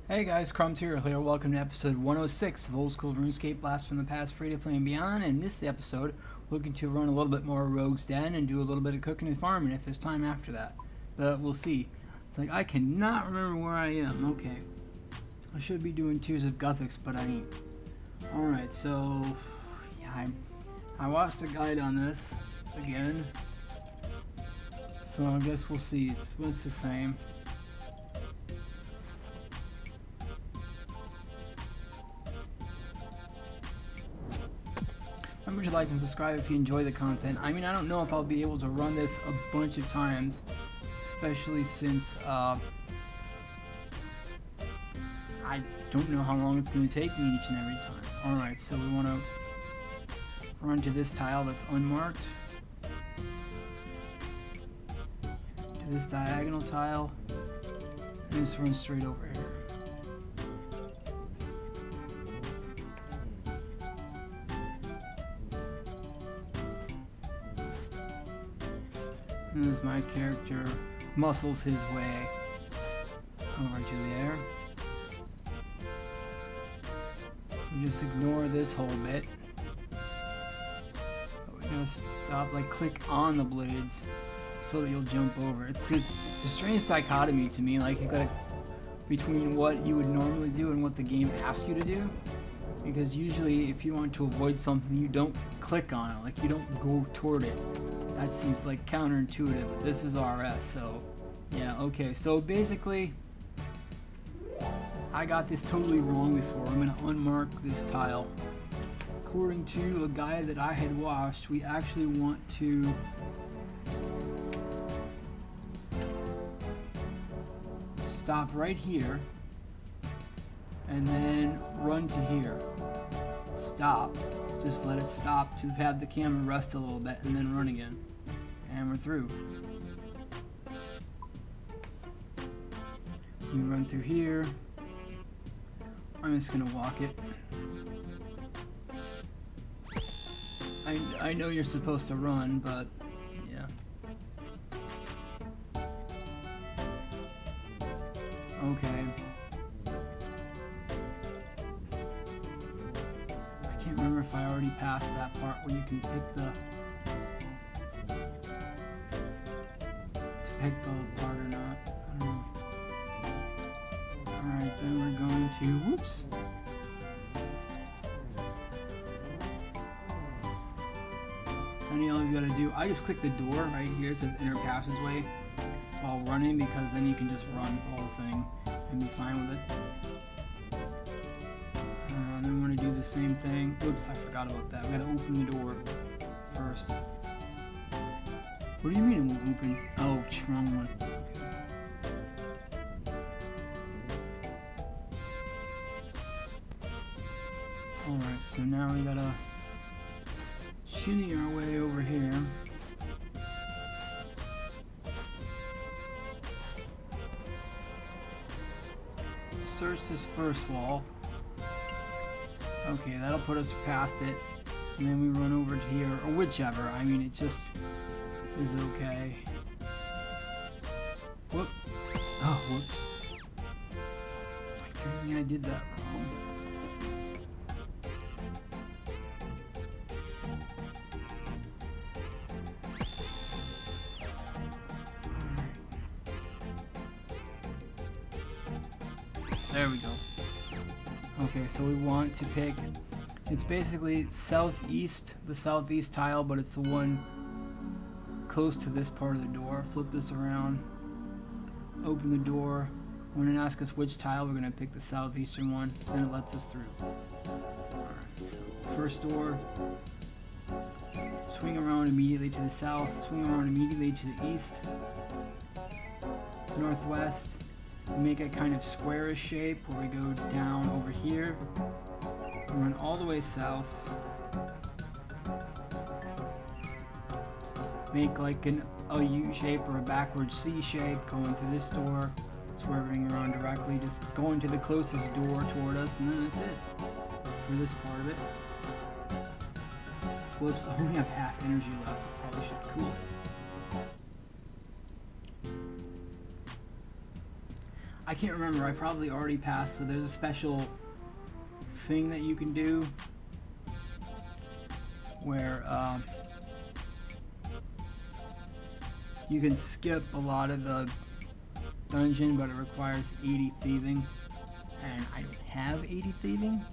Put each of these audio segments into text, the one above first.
Hey guys, Crumbs here. Welcome to episode 106 of Old School Runescape Blast from the Past, Free to Play and Beyond. In this episode, looking to run a little bit more Rogue's Den and do a little bit of cooking and farming if there's time after that. But we'll see. It's like I cannot remember where I am. Okay. I should be doing Tears of Guthics, but I ain't. Alright, so yeah, I watched a guide on this again. So I guess we'll see. It's the same. Remember to like and subscribe if you enjoy the content. I mean, I don't know if I'll be able to run this a bunch of times, especially since I don't know how long it's going to take me each and every time. Alright, so we want to run to this tile that's unmarked, to this diagonal tile, and just run straight over here. And as my character muscles his way over to there, we just ignore this whole bit. But we gotta stop, like click on the blades so that you'll jump over. It's a strange dichotomy to me, like you gotta between what you would normally do and what the game asks you to do. Because usually if you want to avoid something, you don't click on it, like you don't go toward it. That seems like counterintuitive. This is RS, so yeah, okay. So basically, I got this totally wrong before. I'm gonna unmark this tile. According to a guide that I had watched, we actually want to stop right here and then run to here. Stop. Just let it stop to have the camera rest a little bit and then run again. And we're through. We run through here. I'm just gonna walk it. I know you're supposed to run, but yeah. Okay. I can't remember if I already passed that part where you can pick the part or not. I don't know. Alright, then we're going to whoops. And all you gotta do, I just click the door right here. It says enter passageway while running, because then you can just run the whole thing and be fine with it. Then we want to do the same thing. Oops, I forgot about that. We gotta open the door first. What do you mean it won't open? Oh, wrong one. Alright, so now we gotta shinny our way over here. Search this first wall. Okay, that'll put us past it. And then we run over to here, or whichever. I mean, it just is okay. Whoop. Oh, whoops. Apparently I did that wrong. There we go. Okay, so we want to pick, it's basically southeast, the southeast tile, but it's the one close to this part of the door. Flip this around, open the door. When it asks us which tile, we're going to pick the southeastern one, then it lets us through. Alright, so first door, swing around immediately to the south, swing around immediately to the east, northwest. We make a kind of squarish shape where we go down over here, and run all the way south. Make like a U shape or a backwards C shape going through this door, swerving around directly, just going to the closest door toward us, and then that's it for this part of it. Whoops, I only have half energy left. I probably should cool it. I can't remember. I probably already passed. So there's a special thing that you can do where you can skip a lot of the dungeon, but it requires 80 thieving, and I don't have 80 thieving.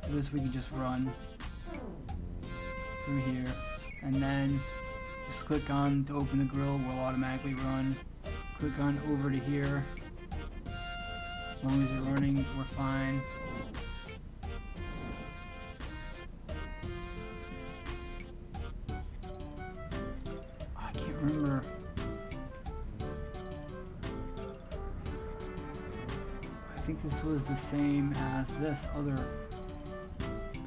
For this we can just run through here, and then just click on to open the grill. We'll automatically run. Click on over to here. As long as you're running, we're fine. I can't remember. I think this was the same as this other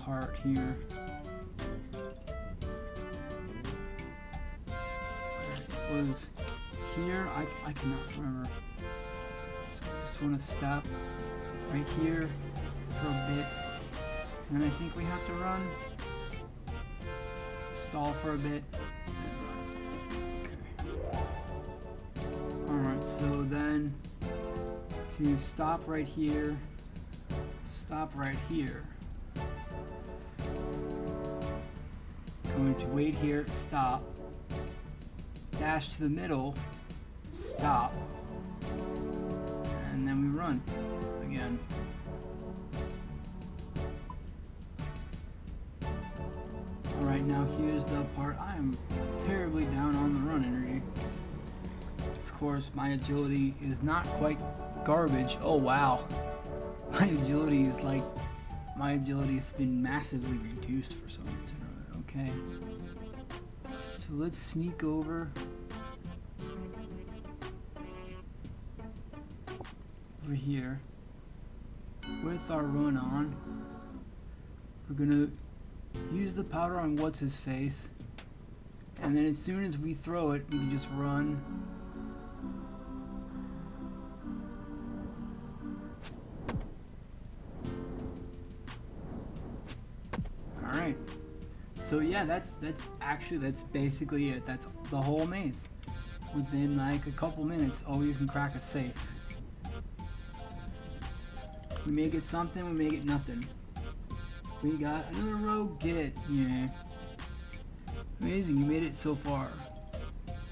part here. It was here. I cannot remember. So I just want to stop right here for a bit, and then I think we have to run. Stall for a bit. Okay. Alright, so then to stop right here, stop right here. Going to wait here, stop. Dash to the middle, stop, and then we run again. Alright, now here's the part I am terribly down on the run energy. Of course, my agility is not quite garbage. Oh wow. My agility has been massively reduced for some reason or other. Okay. So let's sneak over here with our run on. We're gonna use the powder on what's his face, and then as soon as we throw it, we can just run. All right. So yeah, that's basically it. That's the whole maze. Within like a couple minutes, oh, you can crack a safe. We may get something, we may get nothing. We got another rogue get, yeah. Amazing, you made it so far.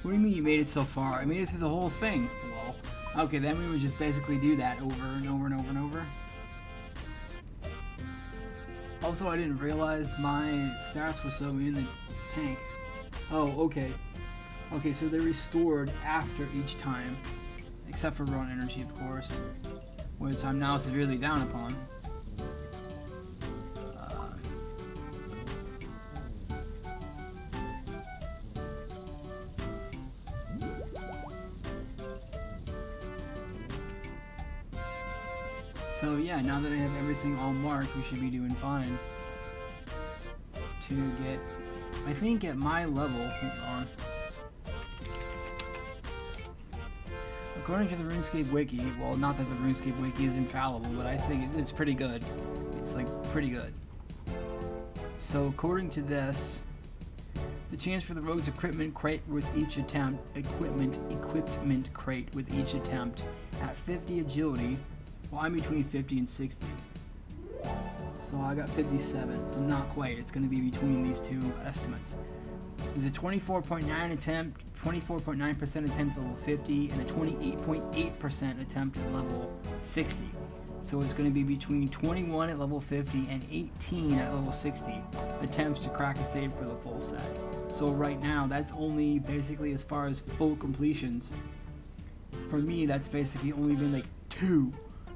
What do you mean you made it so far? I made it through the whole thing. Well, okay, then we would just basically do that over and over and over and over. Also, I didn't realize my stats were so in the tank. Oh, okay. Okay, so they're restored after each time. Except for run energy, of course. Which I'm now severely down upon. So yeah, now that I have everything all marked, we should be doing fine. To get, I think at my level, hold on. According to the Runescape wiki, well, not that the Runescape wiki is infallible, but I think it's pretty good. It's like pretty good. So according to this, the chance for the rogue's equipment crate with each attempt, equipment crate with each attempt at 50 agility. Well, I'm between 50 and 60. So I got 57, so not quite. It's going to be between these two estimates. There's a 24.9% attempt at level 50, and a 28.8% attempt at level 60. So it's going to be between 21 at level 50 and 18 at level 60 attempts to crack a save for the full set. So right now, that's only basically as far as full completions. For me, that's basically only been like 2.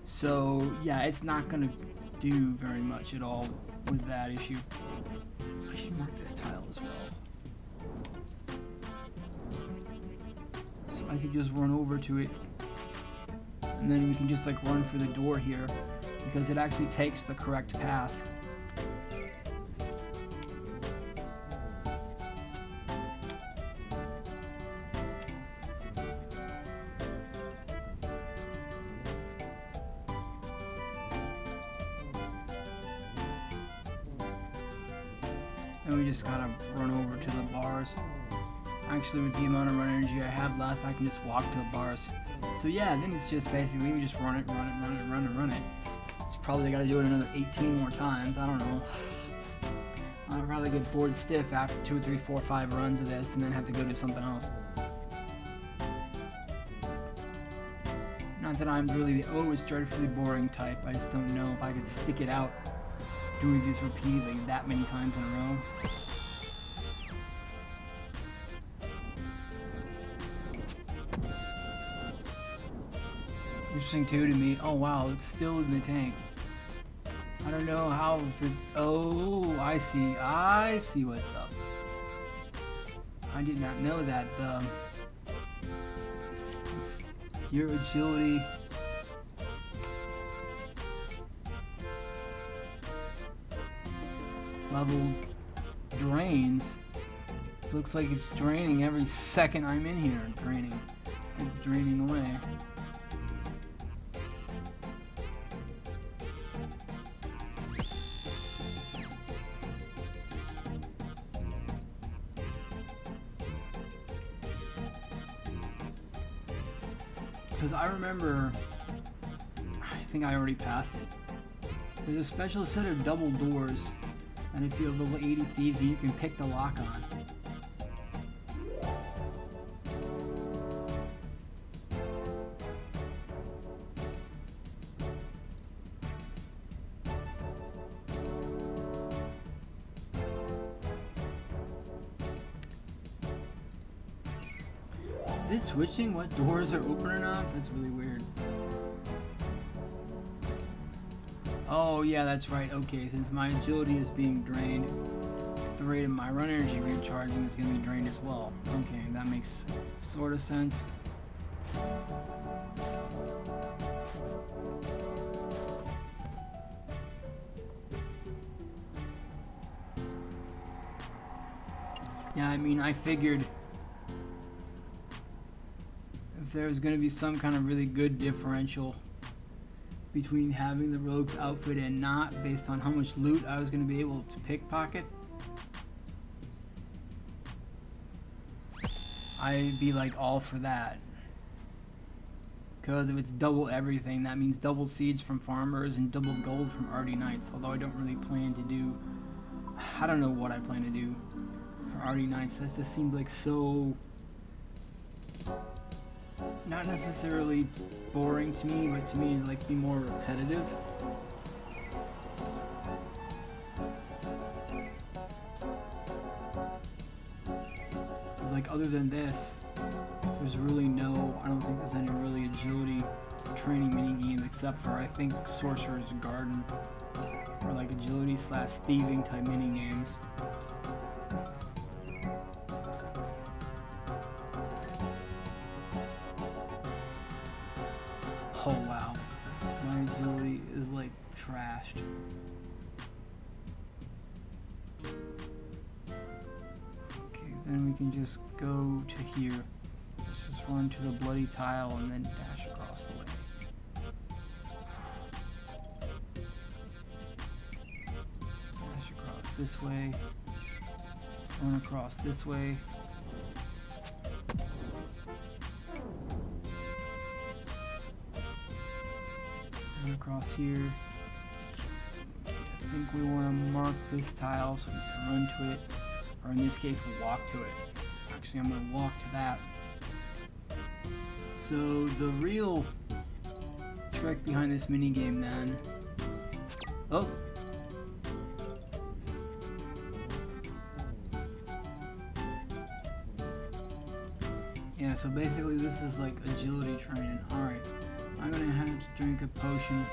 So yeah, it's not going to do very much at all with that issue. I should mark this tile as well. So I could just run over to it, and then we can just like run for the door here, because it actually takes the correct path. And we just gotta run over to the bars. Actually, with the amount of run energy I have left, I can just walk to the bars. So yeah, then it's just basically we just run it. It's probably got to do it another 18 more times. I don't know. I'll probably get bored stiff after 2, 3, 4, 5 runs of this and then have to go do something else. Not that I'm really the always dreadfully boring type. I just don't know if I could stick it out doing these repeatedly that many times in a row. Interesting too to me. Oh wow, it's still in the tank. I don't know how. Oh, I see what's up. I did not know that. It's your agility. Level drains. Looks like it's draining every second I'm in here. It's draining away. Because I remember, I think I already passed it. There's a special set of double doors, and if you're a level 80 thief, you can pick the lock on. Is it switching what doors are open or not? That's really weird. Oh yeah, that's right. Okay, since my agility is being drained, the rate of my run energy recharging is going to be drained as well. Okay, that makes sort of sense. Yeah, I mean, I figured if there's going to be some kind of really good differential between having the rogue's outfit and not, based on how much loot I was going to be able to pickpocket, I'd be like all for that. Because if it's double everything, that means double seeds from farmers and double gold from Arty Knights. Although I don't really plan to do, I don't know what I plan to do for Arty Knights. That just seemed like so, not necessarily boring to me, but to me like be more repetitive. It's like, other than this, there's really no, I don't think there's any really agility training mini games except for, I think, Sorcerer's Garden, or like agility / thieving type mini games. Oh wow, my agility is like trashed. Okay, then we can just go to here. Let's just run to the bloody tile and then dash across the way. Dash across this way. Run across this way. Across here. Okay, I think we want to mark this tile so we can run to it, or in this case we'll walk to it. Actually, I'm going to walk to that. So the real trick behind this mini game then, oh, yeah, so basically this is like agility training. Alright, I'm gonna have to drink a potion.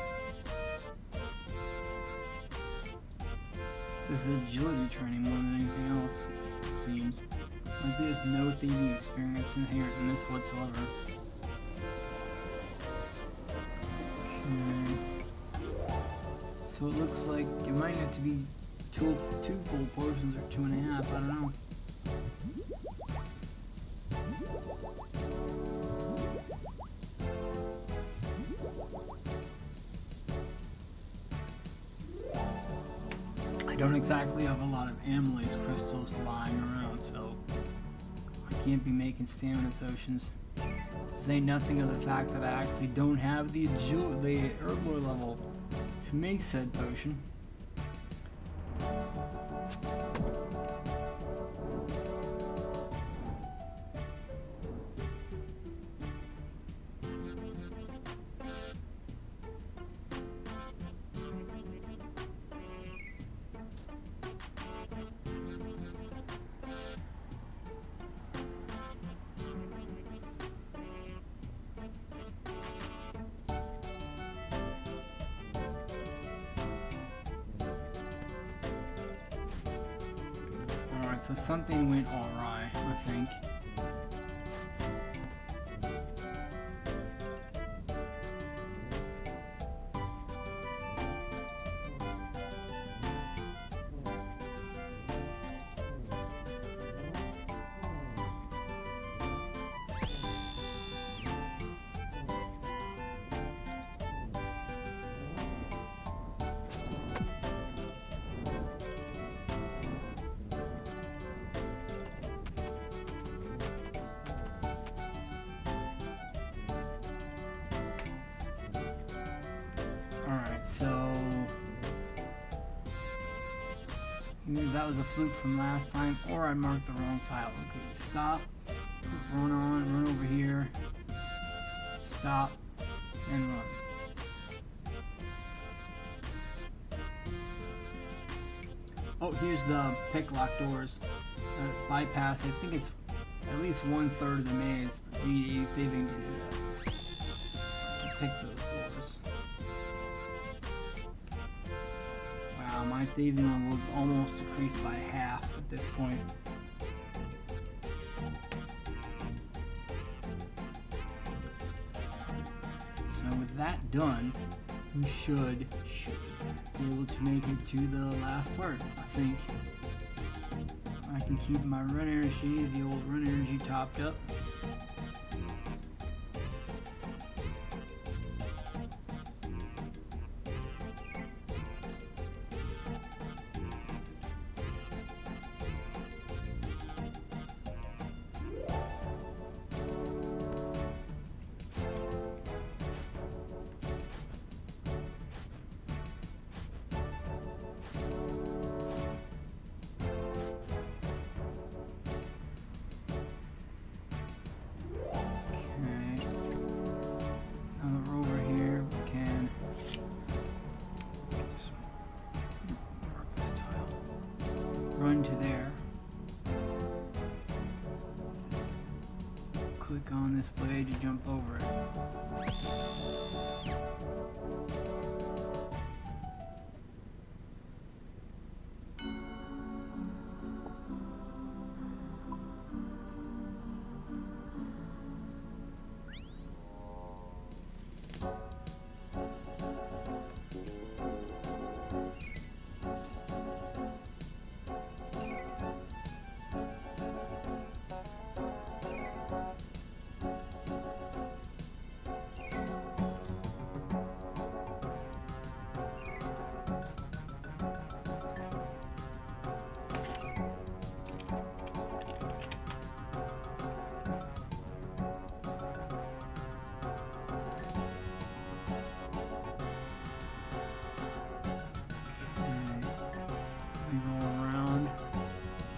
This is agility training more than anything else, it seems. Like there's no thieving experience inherent in this whatsoever. Okay. So it looks like it might have to be two full potions or 2.5, I don't know. I don't exactly have a lot of amylase crystals lying around, so I can't be making stamina potions. Say nothing of the fact that I actually don't have the herb lore level to make said potion. So something went awry, I think. Alright, so maybe that was a fluke from last time, or I marked the wrong tile. Okay, stop, run on, run over here, stop, and run. Oh, here's the pick lock doors. Bypass, I think it's at least 1/3 of the maze, but you need 80 thieving to do that. To pick those doors. Wow, my thieving level is almost decreased by half at this point. So with that done, we should be able to make it to the last part, I think. I can keep my run energy, the old run energy, topped up. Run to there. Click on this blade to jump over it.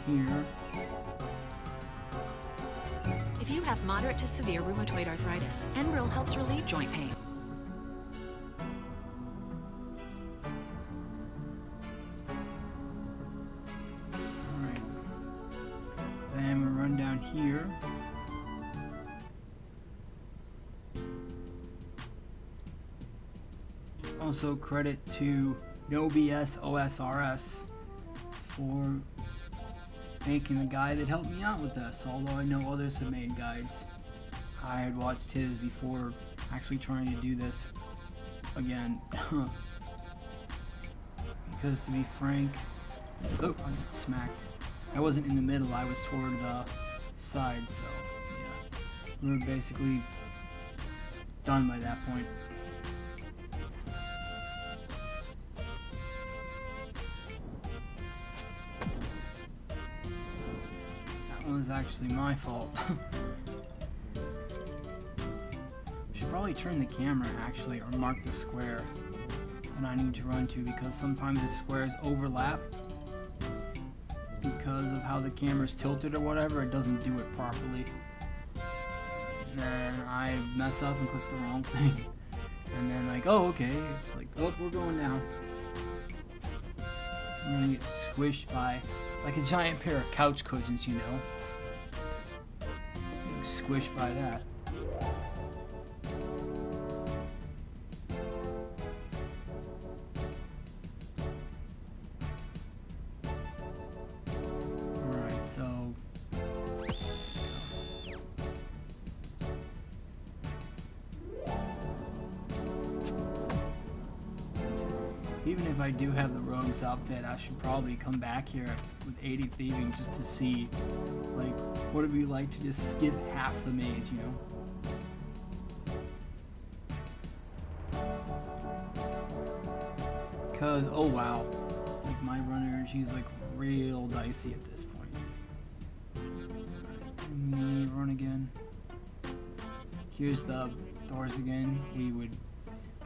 Here. If you have moderate to severe rheumatoid arthritis, Enbrel helps relieve joint pain. Alright. Then we run down here. Also credit to NoBS OSRS for making a guide that helped me out with this, although I know others have made guides. I had watched his before actually trying to do this again. Because to be frank, oh, I got smacked. I wasn't in the middle, I was toward the side, so yeah. We were basically done by that point. That was actually my fault. probably turn the camera actually, or mark the square that I need to run to, because sometimes if squares overlap, because of how the camera's tilted or whatever, it doesn't do it properly. And then I mess up and click the wrong thing. And then like, oh okay, it's like, oh, we're going down. I'm gonna get squished by like a giant pair of couch cushions, you know. Getting squished by that. Alright, so even if I do have the rogues outfit, I should probably come back here with 80 thieving just to see, like, what it'd be like to just skip half the maze, you know? Cause, oh wow, it's like my runner, she's like real dicey at this point. Let me run again. Here's the doors again.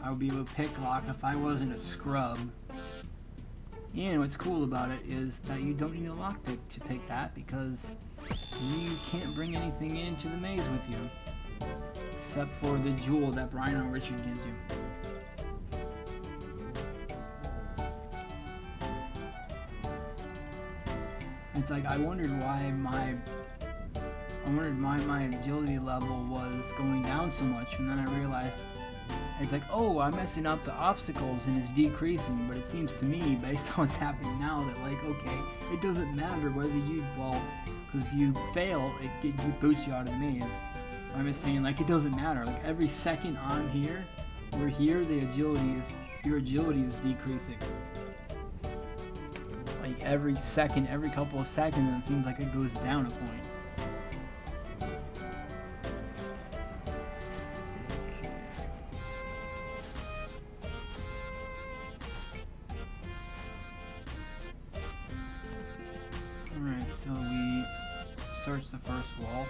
I would be able to pick lock if I wasn't a scrub. And what's cool about it is that you don't need a lockpick to pick that, because you can't bring anything into the maze with you. Except for the jewel that Brian or Richard gives you. It's like, I wondered why my agility level was going down so much, and then I realized it's like, oh, I'm messing up the obstacles and it's decreasing, but it seems to me, based on what's happening now, that like, okay, it doesn't matter whether you, well, because if you fail, it boots you out of the maze. I'm just saying, like, it doesn't matter. Like, every second on here, we're here, your agility is decreasing. Like, every second, every couple of seconds, it seems like it goes down a point. Alright, so we search the first wall.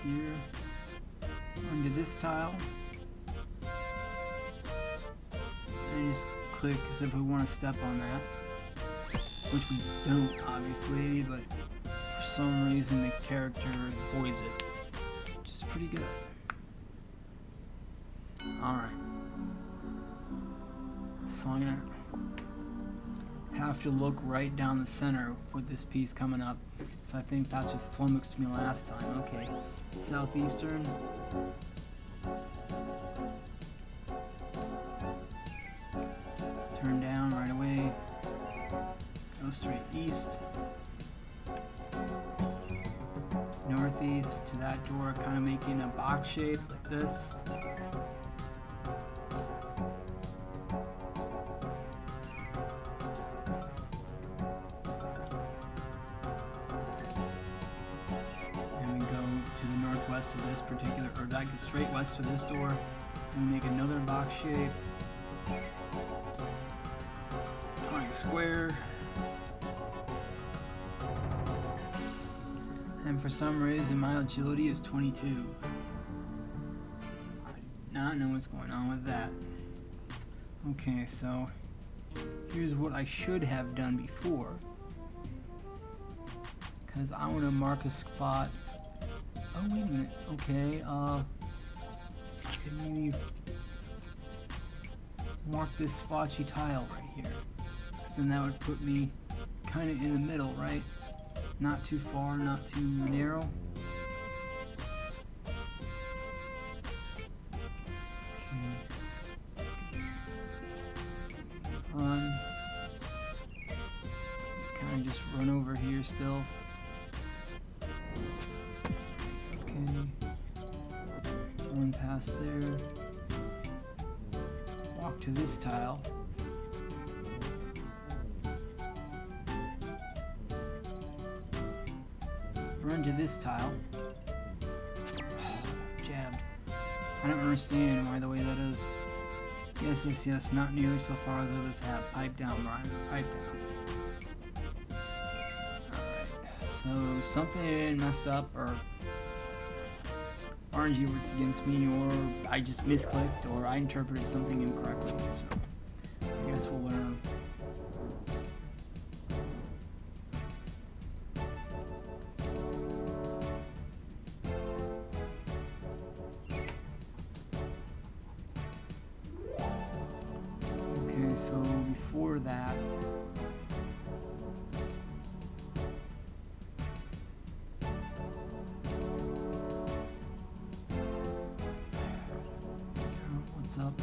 Here. Under this tile. And just click as if we want to step on that. Which we don't, obviously, but for some reason the character avoids it. Which is pretty good. Alright. So I'm gonna have to look right down the center with this piece coming up. So I think that's what flummoxed me last time. Okay, southeastern. Turn down right away. Go straight east. Northeast to that door, kind of making a box shape like this. To this particular, or that goes straight west to this door, and make another box shape, drawing a square, and for some reason my agility is 22. I do not know what's going on with that. Okay, so here's what I should have done before, because I want to mark a spot. Oh, wait a minute. Okay, could maybe mark this splotchy tile right here. So that would put me kind of in the middle, right? Not too far, not too narrow. Okay. Run. Kind of just run over here still. Run past there. Walk to this tile. Run to this tile. Jabbed. I don't understand why the way that is. Yes, not nearly so far as others have. Pipe down, Brian. Pipe down. Alright. So something messed up, or RNG worked against me, or I just misclicked, or I interpreted something incorrectly. So I guess we'll learn. Okay, so before that, what's up?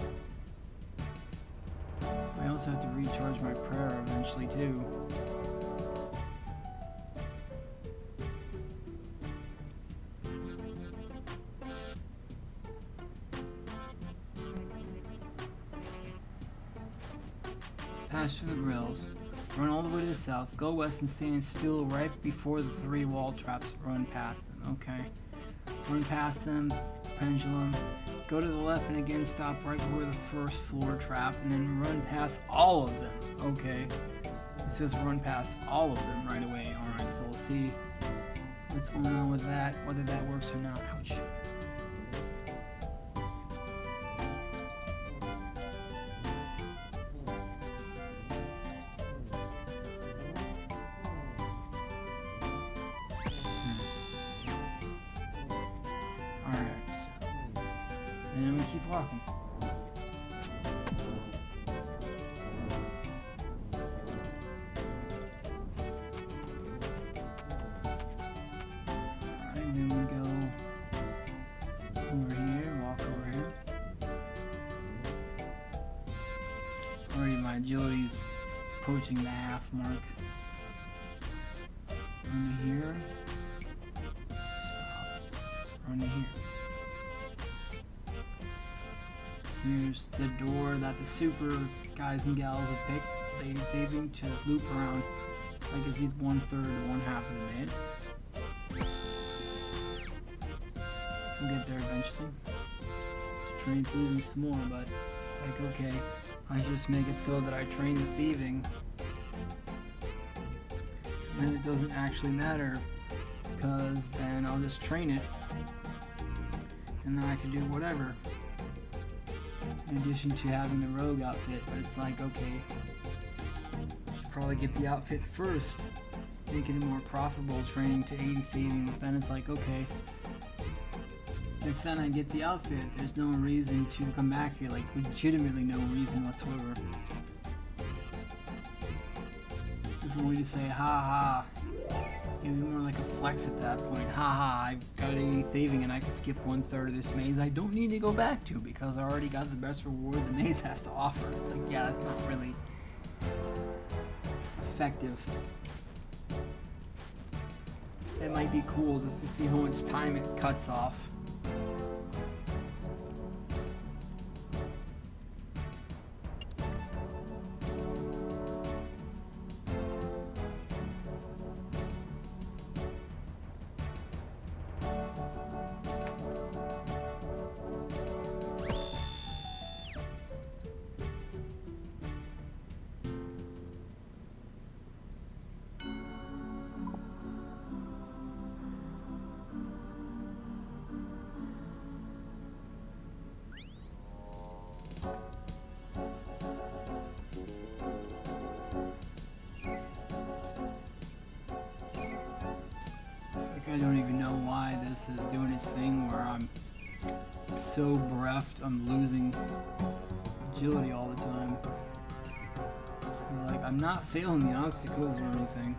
I also have to recharge my prayer eventually too. Pass through the grills. Run all the way to the south. Go west and stand still right before the 3 wall traps. Run past them. Okay. Run past them. Pendulum. Go to the left and again stop right before the first floor trap and then run past all of them. Okay. It says run past all of them right away. Alright, so we'll see what's going on with that, whether that works or not. Ouch. And then we keep walking. Alright, then we go over here, walk over here. Already my agility's approaching the half mark. Run to here. Stop. Run to here. Here's the door that the super guys and gals have picked. They think to loop around like it's these 1/3 or 1/2 of the maze. We'll get there eventually. Train thieving some more, but it's like, okay, I just make it so that I train the thieving. And then it doesn't actually matter, because then I'll just train it and then I can do whatever. In addition to having the rogue outfit, but it's like, okay, should probably get the outfit first, making it more profitable, training to 80 thieving, but then it's like, okay, if then I get the outfit, there's no reason to come back here, like legitimately no reason whatsoever. If only to say, ha ha, it'd be more like a flex at that point. Haha, I've got 80 thieving and I can skip 1/3 of this maze I don't need to go back to because I already got the best reward the maze has to offer. It's like, yeah, that's not really effective. It might be cool just to see how much time it cuts off. I don't even know why this is doing its thing where I'm so bereft, I'm losing agility all the time. Like, I'm not failing the obstacles or anything.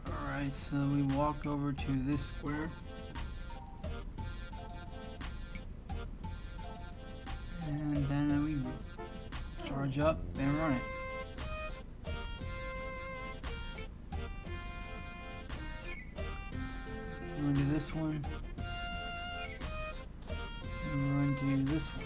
Alright, so we walk over to this square. And then then run it. Run to this one. And run to this one.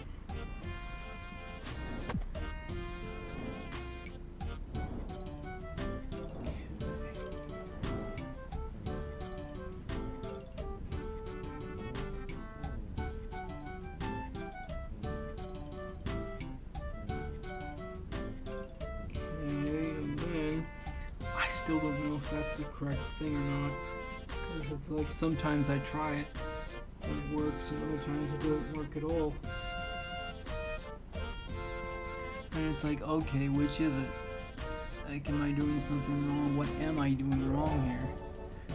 Still don't know if that's the correct thing or not, because it's like sometimes I try it and it works and other times it doesn't work at all, and it's like, okay, which is it? Like, am I doing something wrong? What am I doing wrong here?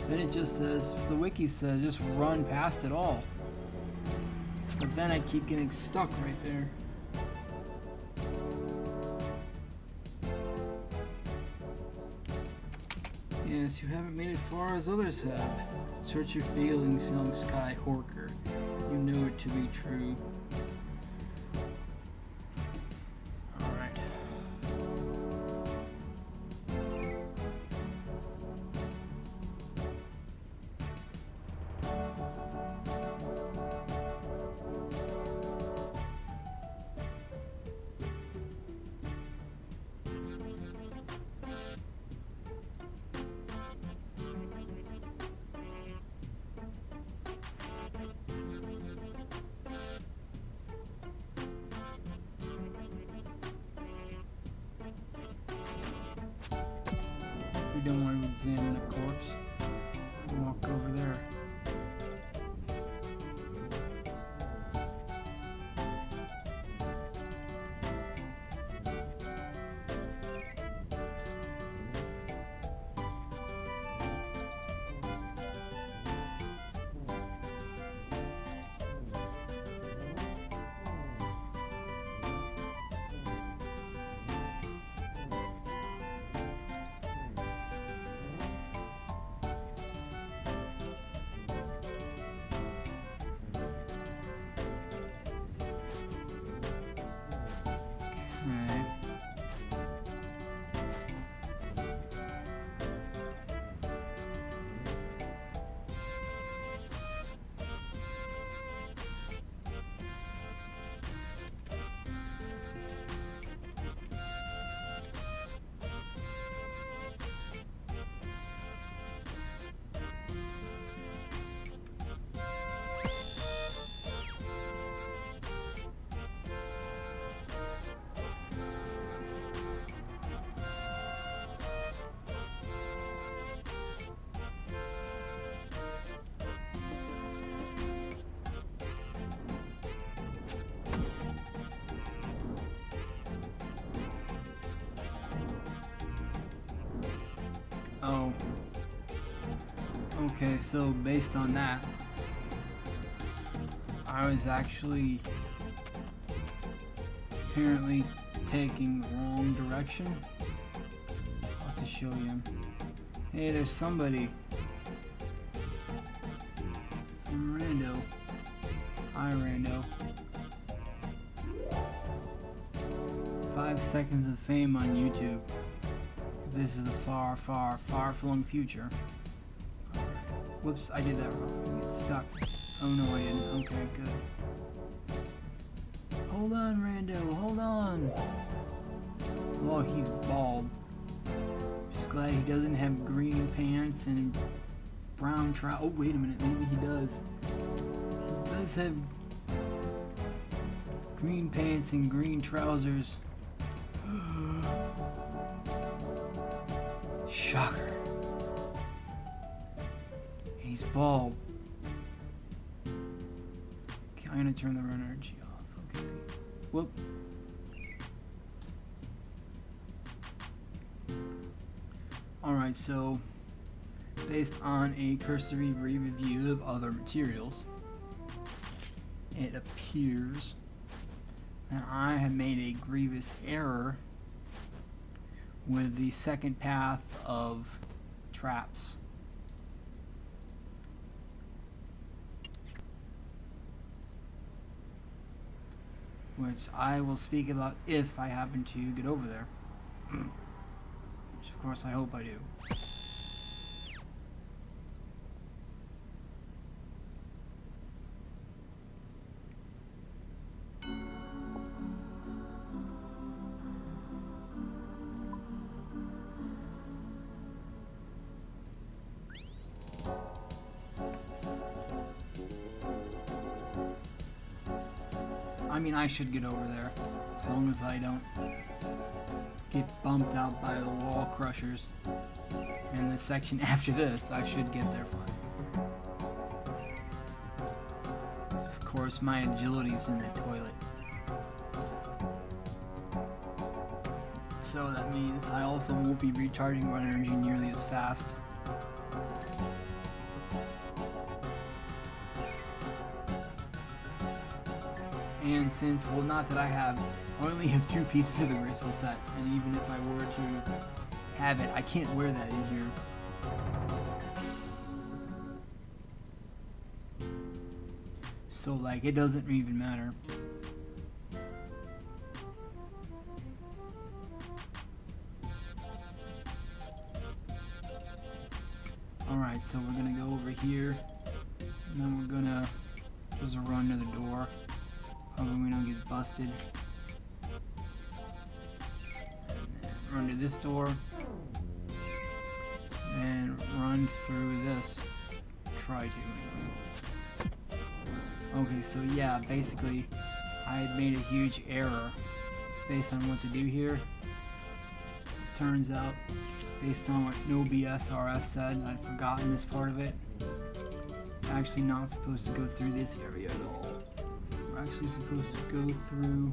Then it just says, the wiki says, just run past it all, but then I keep getting stuck right there. Yes, you haven't made it far as others have. Search your feelings, young Sky Horker. You know it to be true. Alright. We don't want to examine a corpse. Walk over there. Oh. Okay, so based on that, I was actually apparently taking the wrong direction. I'll have to show you. Hey, there's somebody. Some rando. Hi, rando. 5 seconds of fame on YouTube. This is the far, far, far-flung future. Whoops, I did that wrong. I get stuck. Oh no, I didn't. Okay, good. Hold on, rando, hold on. Oh, he's bald. Just glad he doesn't have green pants and brown trousers. Oh, wait a minute, maybe he does. He does have green pants and green trousers. Shocker. He's bald. Okay, I'm gonna turn the run energy off. Okay. Whoop. Alright, so based on a cursory review of other materials, it appears that I have made a grievous error with the second path of traps. which I will speak about if I happen to get over there. Which, of course, I hope I do. I mean, I should get over there, as long as I don't get bumped out by the wall crushers. And the section after this, I should get there fine. Of course, my agility's in the toilet. So that means I also won't be recharging my energy nearly as fast. And since, well, not that I only have 2 pieces of the graceful set, and even if I were to have it, I can't wear that in here. So, like, it doesn't even matter. Alright, so we're gonna go over here, and then we're gonna just run to the door. Hoping we don't get busted. Run to this door. And run through this. Try to. Okay, so yeah, basically, I had made a huge error based on what to do here. Turns out, based on what No BS RS said, I'd forgotten this part of it. I'm actually not supposed to go through this area at all. We're actually supposed to go through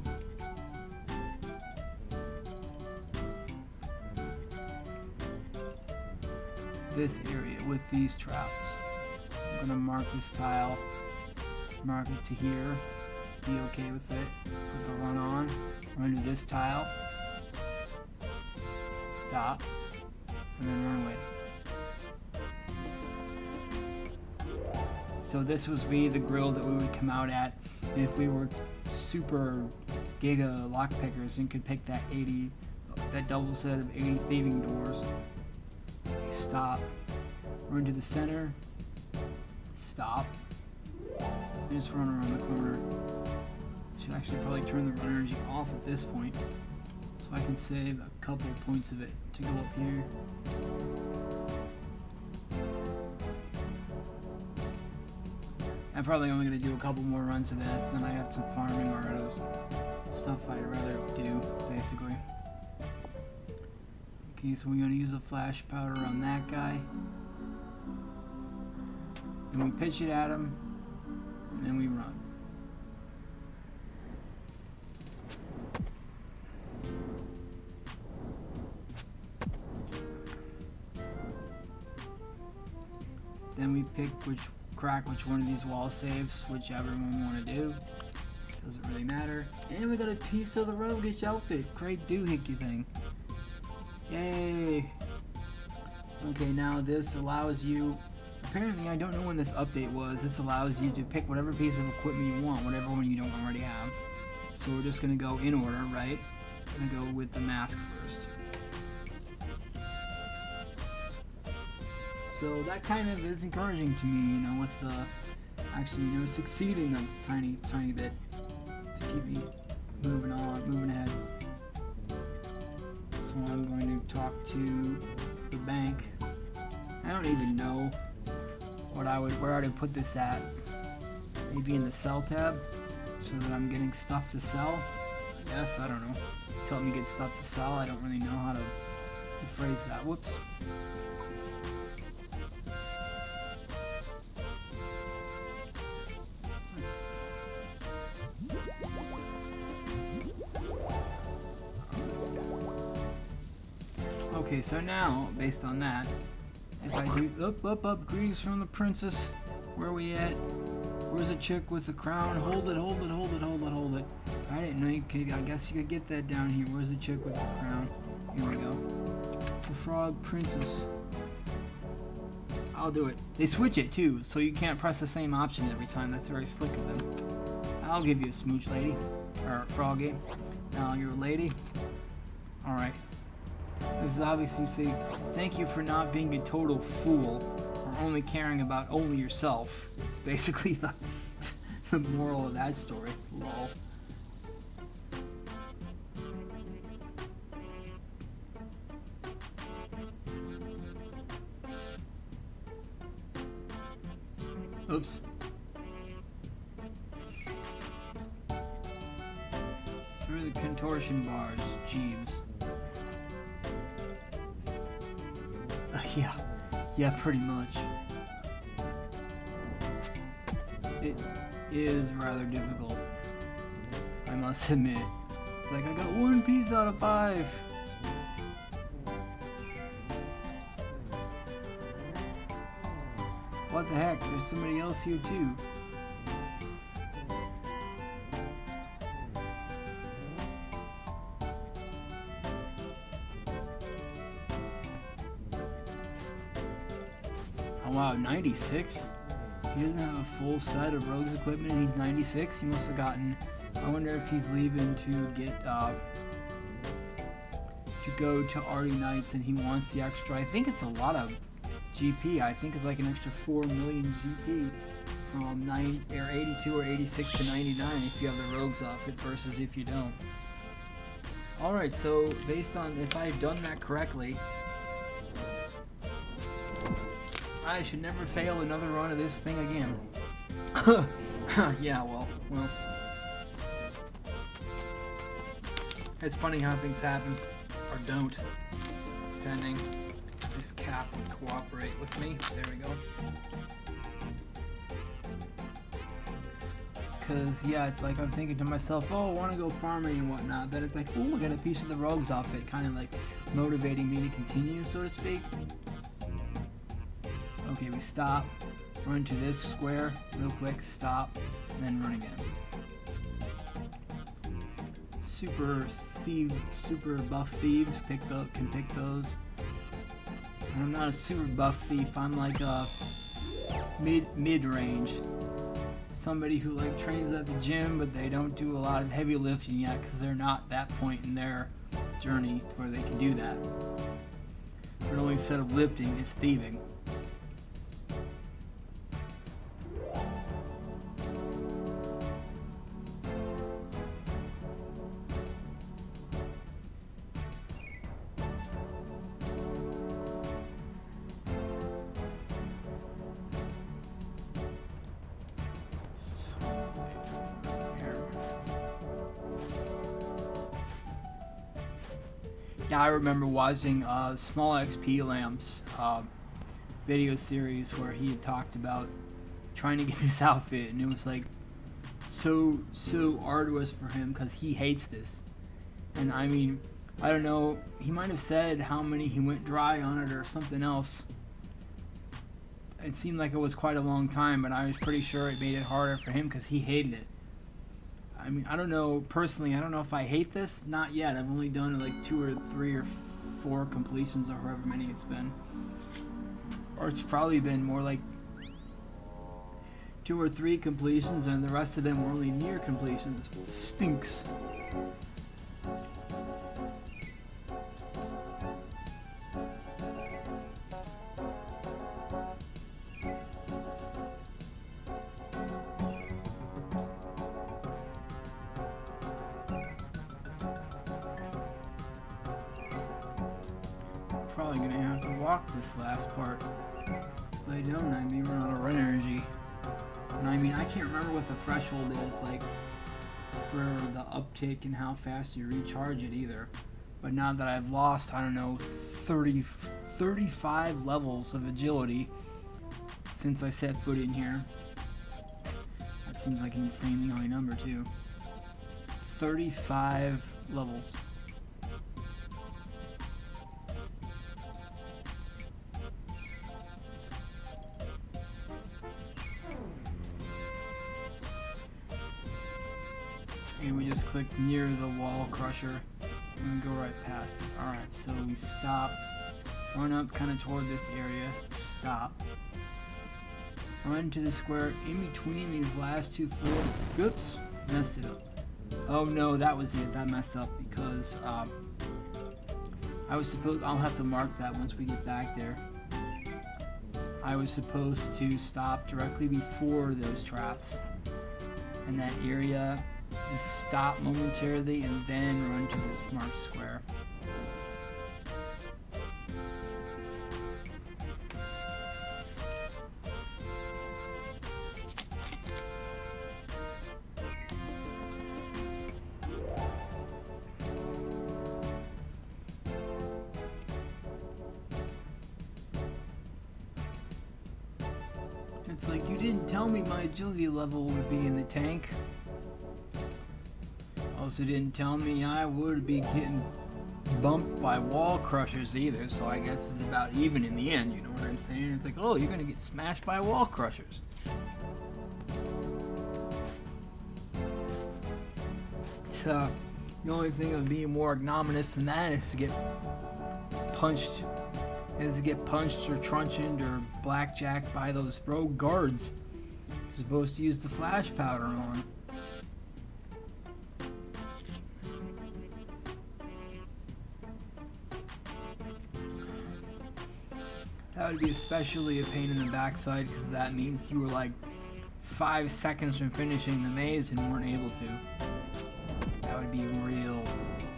this area with these traps. I'm gonna mark this tile, mark it to here, be okay with it, put the run on, run to this tile, stop, and then run away. So this was the grill that we would come out at if we were super giga lockpickers and could pick that double set of 80 thieving doors. Stop. Run to the center. Stop. And just run around the corner. Should actually probably turn the run energy off at this point, so I can save a couple points of it to go up here. I'm probably only going to do a couple more runs of this, then I have some farming or other stuff I'd rather do, basically. Okay, so we're going to use a flash powder on that guy. Then we pitch it at him, and then we run. Then we pick crack which one of these wall saves, whichever one we want to do. Doesn't really matter. And we got a piece of the roguish outfit. Great doohickey thing. Yay! Okay, now this allows you, apparently I don't know when this update was, this allows you to pick whatever piece of equipment you want, whatever one you don't already have. So we're just going to go in order, right? I'm going to go with the mask first. So that kind of is encouraging to me, you know, with actually, succeeding a tiny bit to keep me moving ahead. So I'm going to talk to the bank. I don't even know where I would put this at. Maybe in the sell tab, so that I'm getting stuff to sell. I guess, I don't know. Tell me get stuff to sell. I don't really know how to phrase that. Whoops. Okay, so now, based on that, if I do, up, greetings from the princess, where are we at? Where's the chick with the crown? Hold it. I didn't know you could, I guess you could get that down here. Where's the chick with the crown? Here we go. The frog princess. I'll do it. They switch it too, so you can't press the same option every time. That's very slick of them. I'll give you a smooch, lady. or Froggy. Now you're a lady. Alright. This is obviously saying, thank you for not being a total fool, or only caring about only yourself. It's basically the moral of that story. Lol. Oops. Through the contortion bars, Jeeves. Yeah, pretty much. It is rather difficult, I must admit. It's like I got 1 piece out of 5. What the heck? There's somebody else here too. Oh wow, 96? He doesn't have a full set of Rogue's equipment and he's 96? He must have gotten... I wonder if he's leaving to get, to go to Artie Knights and he wants the extra... I think it's a lot of GP. I think it's like an extra 4 million GP from 82 or 86 to 99 if you have the Rogue's outfit versus if you don't. Alright, so based on... if I've done that correctly... I should never fail another run of this thing again. Yeah, well. It's funny how things happen, or don't, depending if this cap would cooperate with me. There we go. Cause yeah, it's like I'm thinking to myself, oh, I want to go farming and whatnot. Then it's like, oh, I got a piece of the Rogue's outfit, kind of like motivating me to continue, so to speak. Okay, we stop, run to this square real quick, stop, and then run again. Super buff thieves can pick those. And I'm not a super buff thief. I'm like a mid range. Somebody who like trains at the gym, but they don't do a lot of heavy lifting yet because they're not that point in their journey where they can do that. But only instead of lifting, it's thieving. Yeah, I remember watching Small XP Lamps video series where he had talked about trying to get this outfit, and it was like so arduous for him because he hates this. And I mean, I don't know, he might have said how many he went dry on it or something else. It seemed like it was quite a long time, but I was pretty sure it made it harder for him because he hated it. I mean, I don't know, personally, I don't know if I hate this. Not yet. I've only done like 2 or 3 or 4 completions or however many it's been. Or it's probably been more like 2 or 3 completions and the rest of them were only near completions. It stinks. Probably gonna have to walk this last part. If I don't, I'd be running out of run energy. And I mean, I can't remember what the threshold is, like, for the uptake and how fast you recharge it either. But now that I've lost, I don't know, 35 levels of agility since I set foot in here. That seems like an insanely high number, too. 35 levels. And we just click near the wall crusher and go right past it. Alright, so we stop, run up kind of toward this area, stop, run to the square in between these last 2 floors. Oops, messed it up. Oh no, that was it. That messed up because I was supposed. I'll have to mark that once we get back there. I was supposed to stop directly before those traps in that area, just stop momentarily, and then run to this marked square. It's like, you didn't tell me my agility level would be in the tank. Also didn't tell me I would be getting bumped by wall crushers either, so I guess it's about even in the end, you know what I'm saying? It's like, oh, you're gonna get smashed by wall crushers. The only thing that would be more ignominious than that is to get punched or truncheoned or blackjacked by those rogue guards you're supposed to use the flash powder on. That would be especially a pain in the backside because that means you were like 5 seconds from finishing the maze and weren't able to. That would be real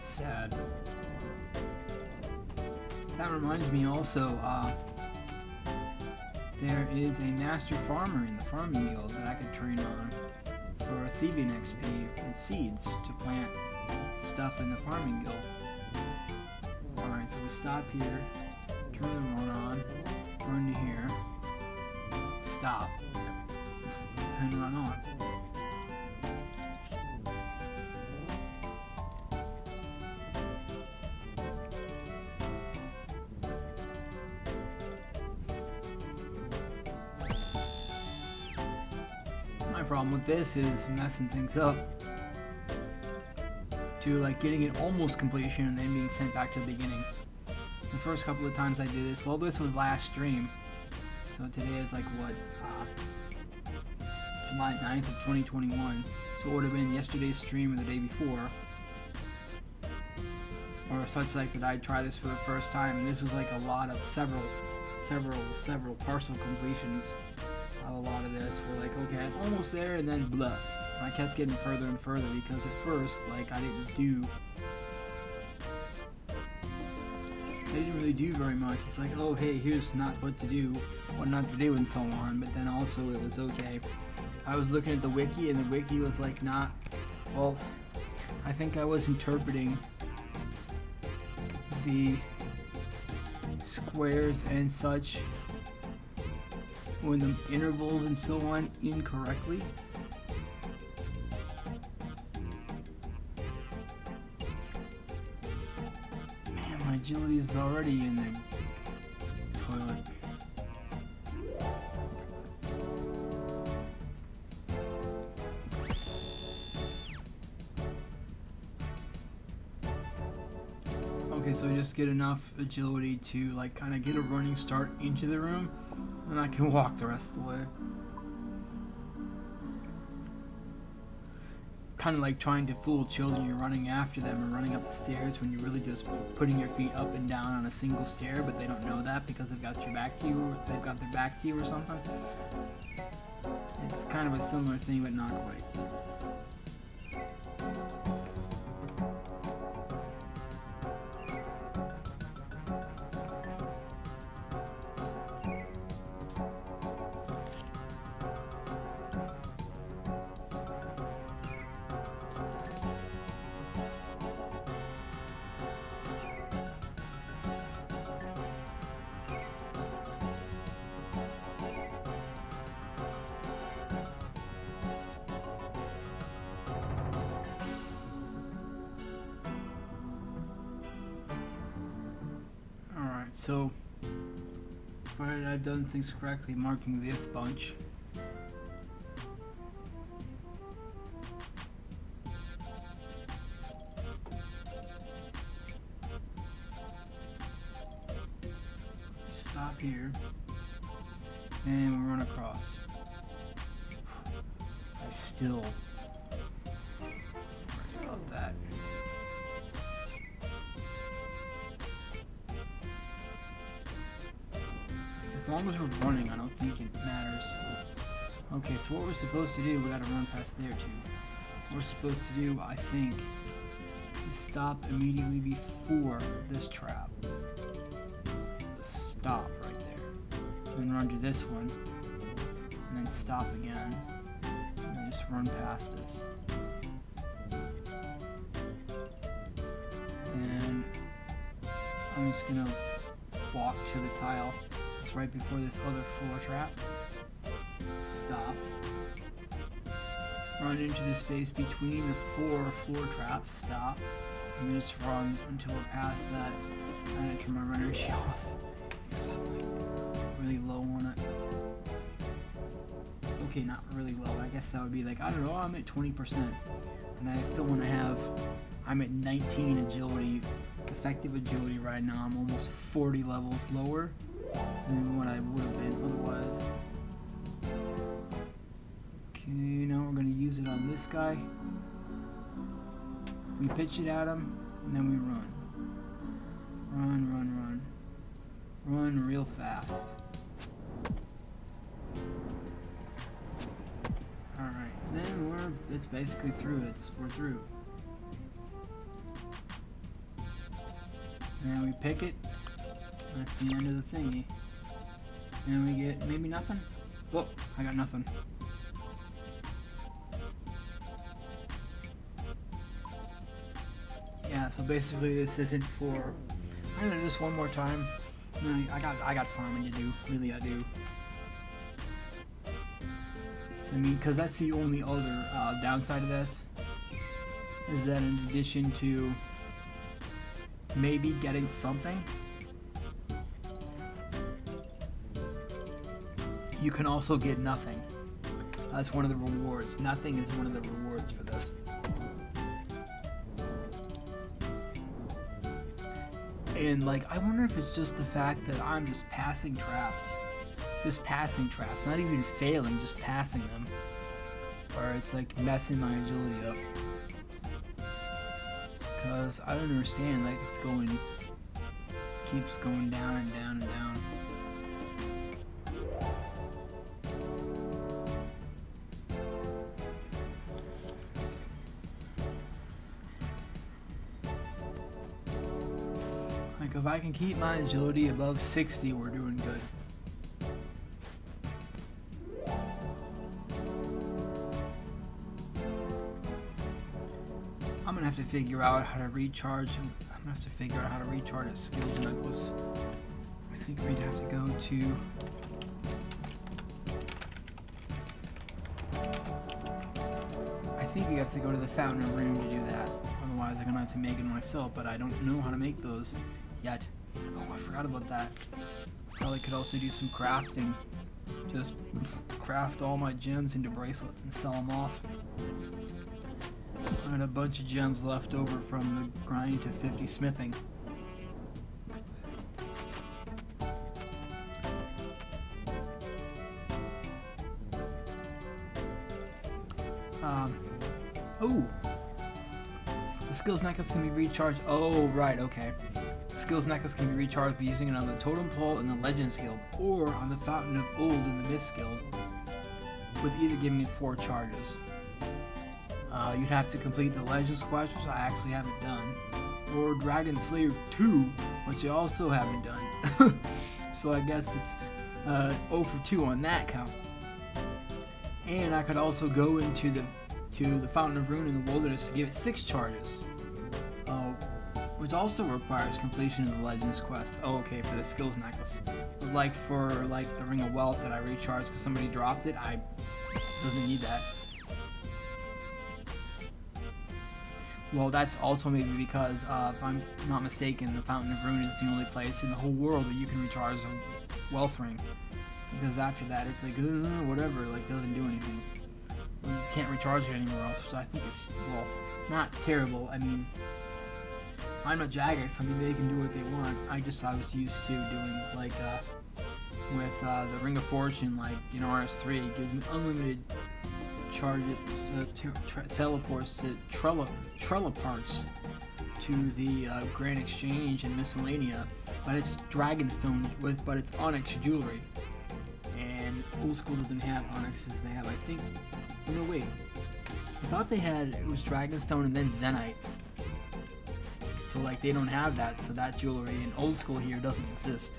sad. That reminds me also, there is a master farmer in the farming guild that I could train on for thieving XP and seeds to plant stuff in the farming guild. Alright, so we stop here, turn the run on, run to here, stop, and run on. My problem with this is messing things up to like getting it almost completion and then being sent back to the beginning. The first couple of times I did this, well, this was last stream, so today is like what, July 9th of 2021, so it would have been yesterday's stream or the day before, or such like that I'd try this for the first time, and this was like a lot of several partial completions of a lot of this. We're like, okay, I'm almost there, and then blah. And I kept getting further and further because at first, like, I didn't really do very much. It's like, oh, hey, here's not what to do, what not to do, and so on. But then also it was okay. I was looking at the wiki, and the wiki was like not, well, I think I was interpreting the squares and such when the intervals and so on incorrectly. Man, my agility is already in the toilet. Okay, so just get enough agility to like kind of get a running start into the room, and I can walk the rest of the way. Kind of like trying to fool children. You're running after them and running up the stairs when you're really just putting your feet up and down on a single stair, but they don't know that because they've got your back to you, or they've got their back to you or something. It's kind of a similar thing, but not quite. So, provided I've done things correctly, marking this bunch. Stop here, and we run across. I still. Right, As long as we're running, I don't think it matters. Okay, so what we're supposed to do, we gotta run past there too. What we're supposed to do, I think, is stop immediately before this trap. Stop right there. Then run to this one. And then stop again. And then just run past this. And I'm just gonna walk to the tile. It's right before this other floor trap. Stop. Run into the space between the 4 floor traps. Stop. And then just run until we're past that. I'm gonna turn my runner shield off. So I'm like really low on it. Okay, not really low. I guess that would be like, I don't know, I'm at 20%. And I still want to have, I'm at 19 agility, effective agility right now. I'm almost 40 levels lower than what I would have been otherwise. Okay, now we're going to use it on this guy. We pitch it at him, and then we run. Run, run, run. Run real fast. Alright, then it's basically through. We're through. And then we pick it. That's the end of the thingy. And we get maybe nothing? Whoa, I got nothing. Yeah, so basically this isn't for, I'm gonna do this one more time. No, I got farming to do. Really, I do. So, I mean, because that's the only other downside of this, is that in addition to maybe getting something, you can also get nothing. That's one of the rewards. Nothing is one of the rewards for this. And like, I wonder if it's just the fact that I'm just passing traps. Just passing traps. Not even failing, just passing them. Or it's like messing my agility up. Because I don't understand, like it's going, keeps going down and down and down. Like if I can keep my agility above 60, we're doing good. I'm gonna have to figure out how to recharge. I'm gonna have to figure out how to recharge a skills necklace. I think we'd have to go to. I think we have to go to the Fountain of Rune to do that. Otherwise, I'm gonna have to make it myself. But I don't know how to make those yet. Oh, I forgot about that. Probably could also do some crafting. Just craft all my gems into bracelets and sell them off. I got a bunch of gems left over from the grind to 50 smithing. Oh! The skills necklace can be recharged. Oh, right, okay. The skills necklace can be recharged by using it on the totem pole in the Legends Guild, or on the Fountain of Old in the Mist Guild, with either giving it 4 charges. You'd have to complete the Legends quest, which I actually haven't done, or Dragon Slayer 2, which I also haven't done. So I guess it's 0 for 2 on that count. And I could also go into the Fountain of Rune in the Wilderness to give it 6 charges, which also requires completion of the Legends quest. Oh, okay, for the skills necklace. But like for like the Ring of Wealth that I recharged because somebody dropped it, I doesn't need that. Well, that's also maybe because, if I'm not mistaken, the Fountain of Rune is the only place in the whole world that you can recharge a wealth ring. Because after that, it's like, whatever, like, doesn't do anything. You can't recharge it anywhere else, which I think is, well, not terrible. I mean, I'm a Jagex, I mean, they can do what they want. I was used to doing, like, with the Ring of Fortune, like, you know, RS3, it gives me unlimited charges, teleports to Trella parts to the Grand Exchange and Miscellanea, but it's dragonstone but it's onyx jewelry. And old school doesn't have onyxes. They have, I think, no wait. I thought it was dragonstone and then zenite. So like they don't have that, so that jewelry in old school here doesn't exist.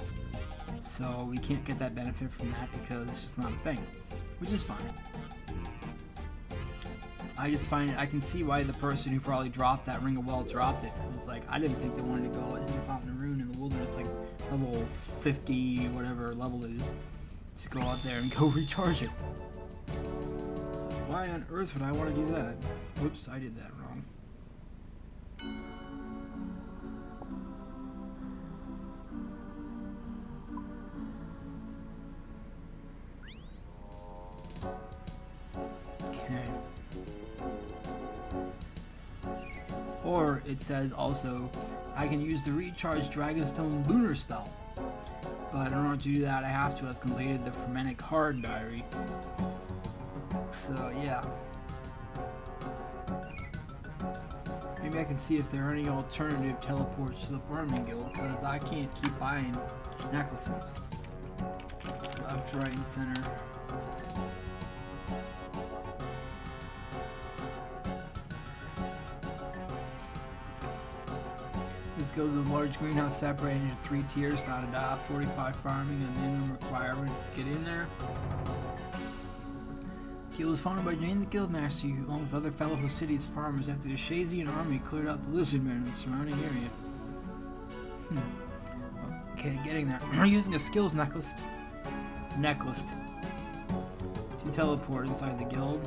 So we can't get that benefit from that because it's just not a thing, which is fine. I just find I can see why the person who probably dropped that Ring of Wealth dropped it. It's like I didn't think they wanted to go and Fountain of Rune in the wilderness, like level 50, whatever level it is, to go out there and go recharge it. So why on earth would I want to do that? Whoops, I did that wrong. Or it says also, I can use the recharge Dragonstone Lunar spell. But in order to do that, I have to have completed the Fermentic Hard Diary. So yeah. Maybe I can see if there are any alternative teleports to the Farming Guild, because I can't keep buying necklaces. Left, right, and center. This goes with a large greenhouse separated into 3 tiers, da-da-da, 45 farming, and minimum requirement to get in there. Guild was founded by Jane the Guildmaster, along with other fellow Hosidius farmers, after the Shazian army cleared out the lizardmen in the surrounding area. Okay, getting there. We're using a skills necklace to teleport inside the guild.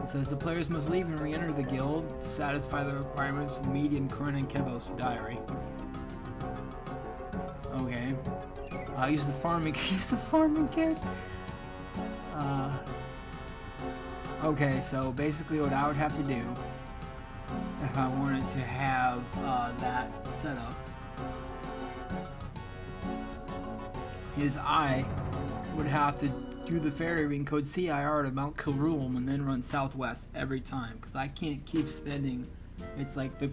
It says the players must leave and re-enter the guild to satisfy the requirements of the Median, Kurn, and Kevos diary. Okay. Use the farming kit. Okay, so basically what I would have to do if I wanted to have that set up is I would have to do the fairy ring code CIR to Mount Kilruum and then run southwest every time, because I can't keep spending. It's like the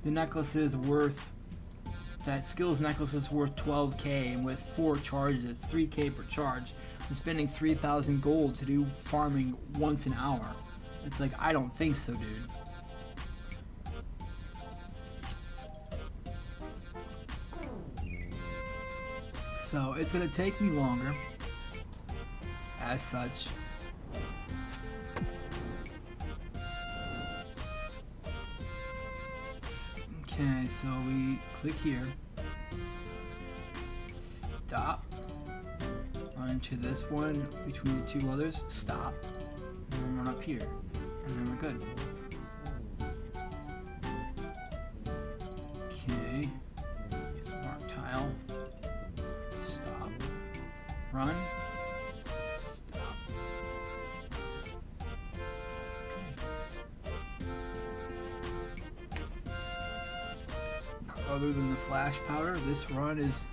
necklace is worth, that skills necklace is worth 12k, and with 4 charges it's 3k per charge. I'm spending 3,000 gold to do farming once an hour. It's like, I don't think so, dude. So it's gonna take me longer, as such. Okay, so we click here, stop, run to this one between the 2 others, stop, and then run up here, and then we're good. Okay, mark tile, stop, run, stop. Other than the flash powder, this run is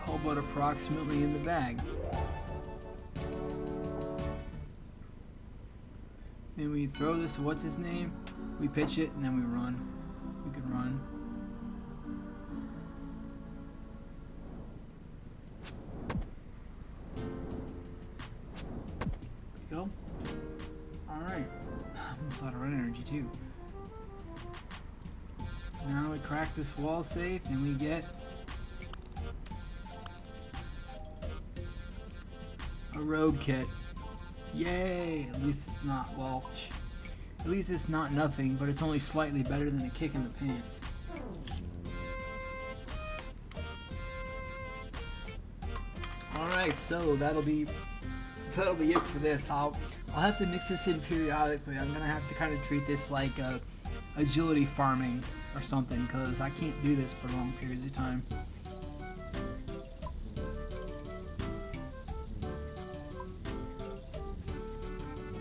all but approximately in the bag. Then we throw this to what's his name, we pitch it, and then we run. We can run. There we go. Alright. Almost out of run energy too. Now we crack this wall safe and we get a rogue kit. Yay! At least it's not, well, at least it's not nothing, but it's only slightly better than a kick in the pants. Alright, so that'll be it for this. I'll have to mix this in periodically. I'm gonna have to kind of treat this like agility farming or something, because I can't do this for long periods of time.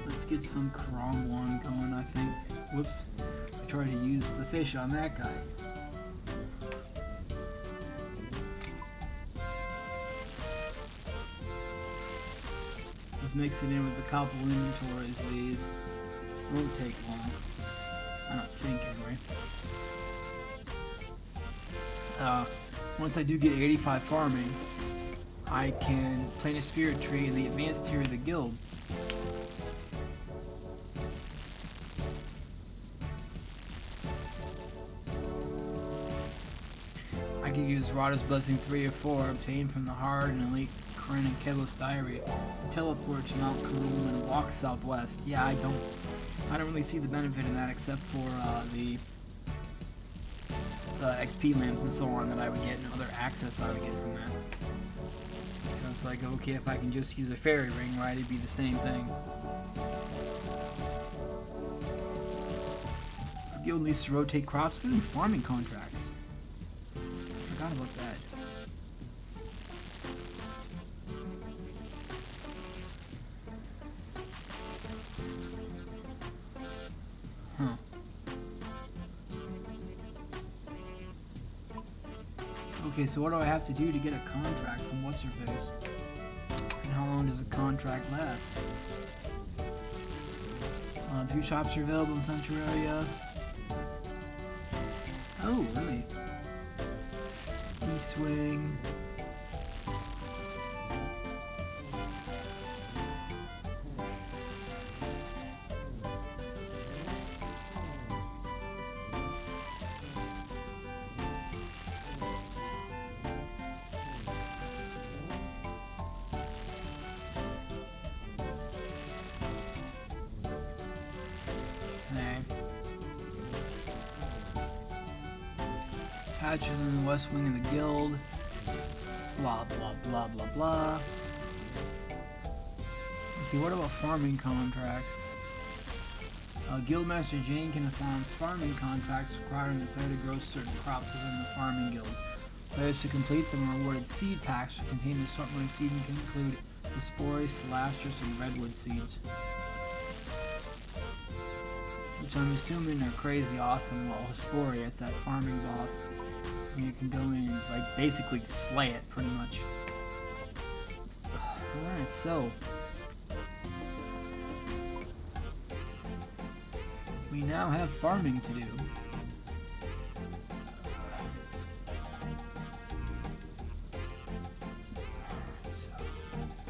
Let's get some Krong one going, I think. Whoops. I tried to use the fish on that guy. Just mix it in with a couple inventories of these. Won't take long. I don't think, anyway. once I do get 85 farming, I can plant a spirit tree in the advanced tier of the guild. I can use Rada's Blessing 3 or 4, obtained from the Hard and Elite Corinne and Kelos Diary, teleport to Mount Karoom and walk southwest. Yeah, I don't really see the benefit in that except for the XP lamps and so on that I would get and other access I would get from that. So it's like, okay, if I can just use a fairy ring, right, it'd be the same thing. The guild needs to rotate crops and farming contracts. I forgot about that. Huh. Okay, so what do I have to do to get a contract from What's-Her-Face? And how long does a contract last? 3 shops are available in the Central area. Oh, really? East Wing. Patches in the west wing of the guild. Blah blah blah blah blah. Okay, what about farming contracts? Guildmaster Jane can farm farming contracts requiring the player to grow certain crops within the farming guild. Players who complete them are awarded seed packs which contain the assortment of seeds and can include the Spori, Celastris, and Redwood seeds. Which I'm assuming are crazy awesome. Well, Spori, it's that farming boss. You can go in and like basically slay it pretty much. Alright, so we now have farming to do.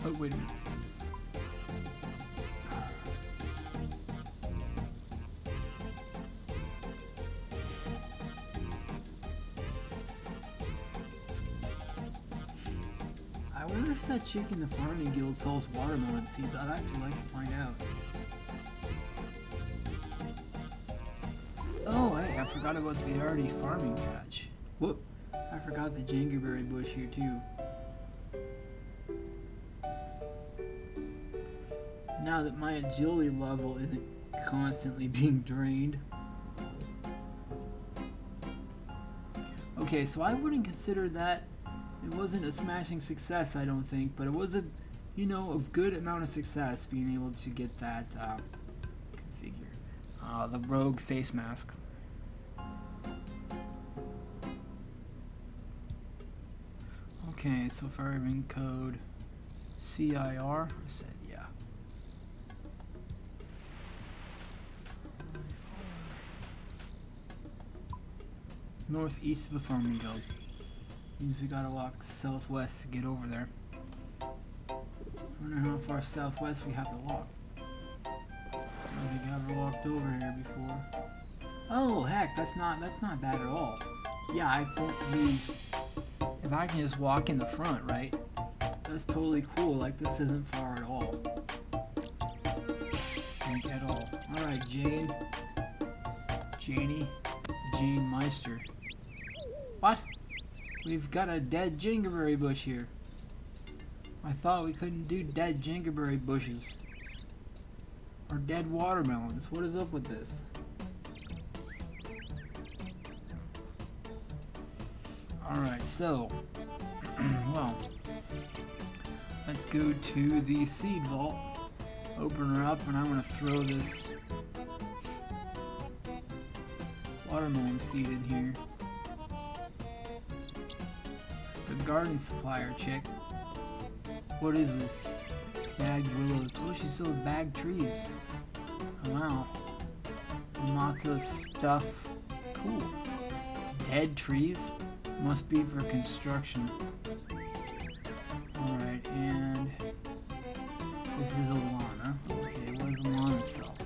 Oh, wait a minute. I wonder if that chick in the farming guild sells watermelon seeds. I'd actually like to find out. Oh, hey, I forgot about the already farming patch. Whoop. I forgot the jangerberry bush here too. Now that my agility level isn't constantly being drained. Okay, so I wouldn't consider that. It wasn't a smashing success, I don't think, but it was a, you know, a good amount of success being able to get that configure. The rogue face mask. Okay, so fire ring code CIR. I said yeah. Northeast of the farming guild. Means we gotta walk southwest to get over there. I wonder how far southwest we have to walk. I don't think I've ever walked over here before. Oh heck, that's not bad at all. Yeah, I don't use. If I can just walk in the front, right? That's totally cool. Like this isn't far at all. Like at all. All right, Jane. Janie. Jane Meister. What? We've got a dead jingerberry bush here. I thought we couldn't do dead jingerberry bushes. Or dead watermelons. What is up with this? Alright, so, well, let's go to the seed vault, open her up, and I'm going to throw this watermelon seed in here. The garden supplier chick. What is this? Bagged willows. Oh, she sells bagged trees. Oh, wow. Lots of stuff. Cool. Dead trees? Must be for construction. Alright, and this is Alana. Okay, what does Alana sell?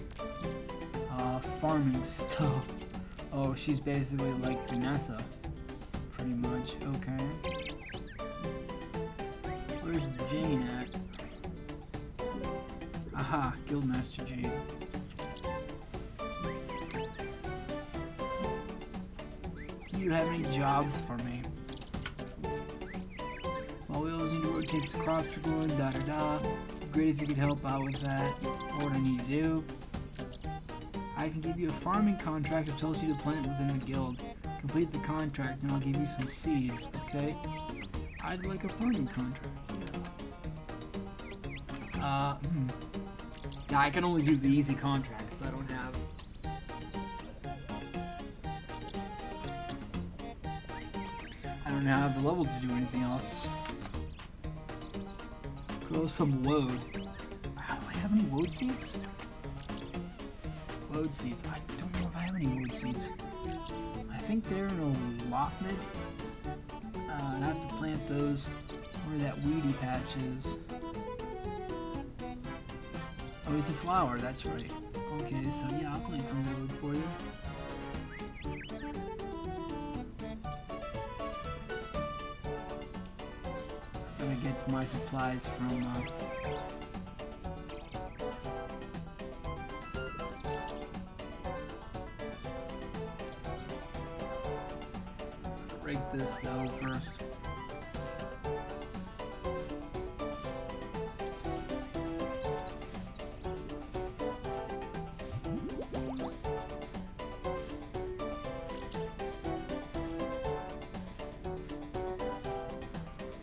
Farming stuff. Oh, she's basically like Vanessa. Pretty much. Okay. Where's Jane at? Aha, Guildmaster Jane. Do you have any jobs for me? Well, we always need to rotate the crops we're going, da da da. Great if you could help out with that. What I need to do? I can give you a farming contract that tells you to plant within the guild. Complete the contract and I'll give you some seeds, okay? I'd like a farming contract. Yeah, I can only do the easy contracts. I don't have... I don't have the level to do anything else. Grow some woad. Do I have any woad seeds? Woad seeds. I don't know if I have any woad seeds. I think they're an allotment. I'd have to plant those where that weedy patch is. Oh, it's a flower, that's right. Okay, so yeah, I'll plant some wood for you. I'm gonna get my supplies from break this though first.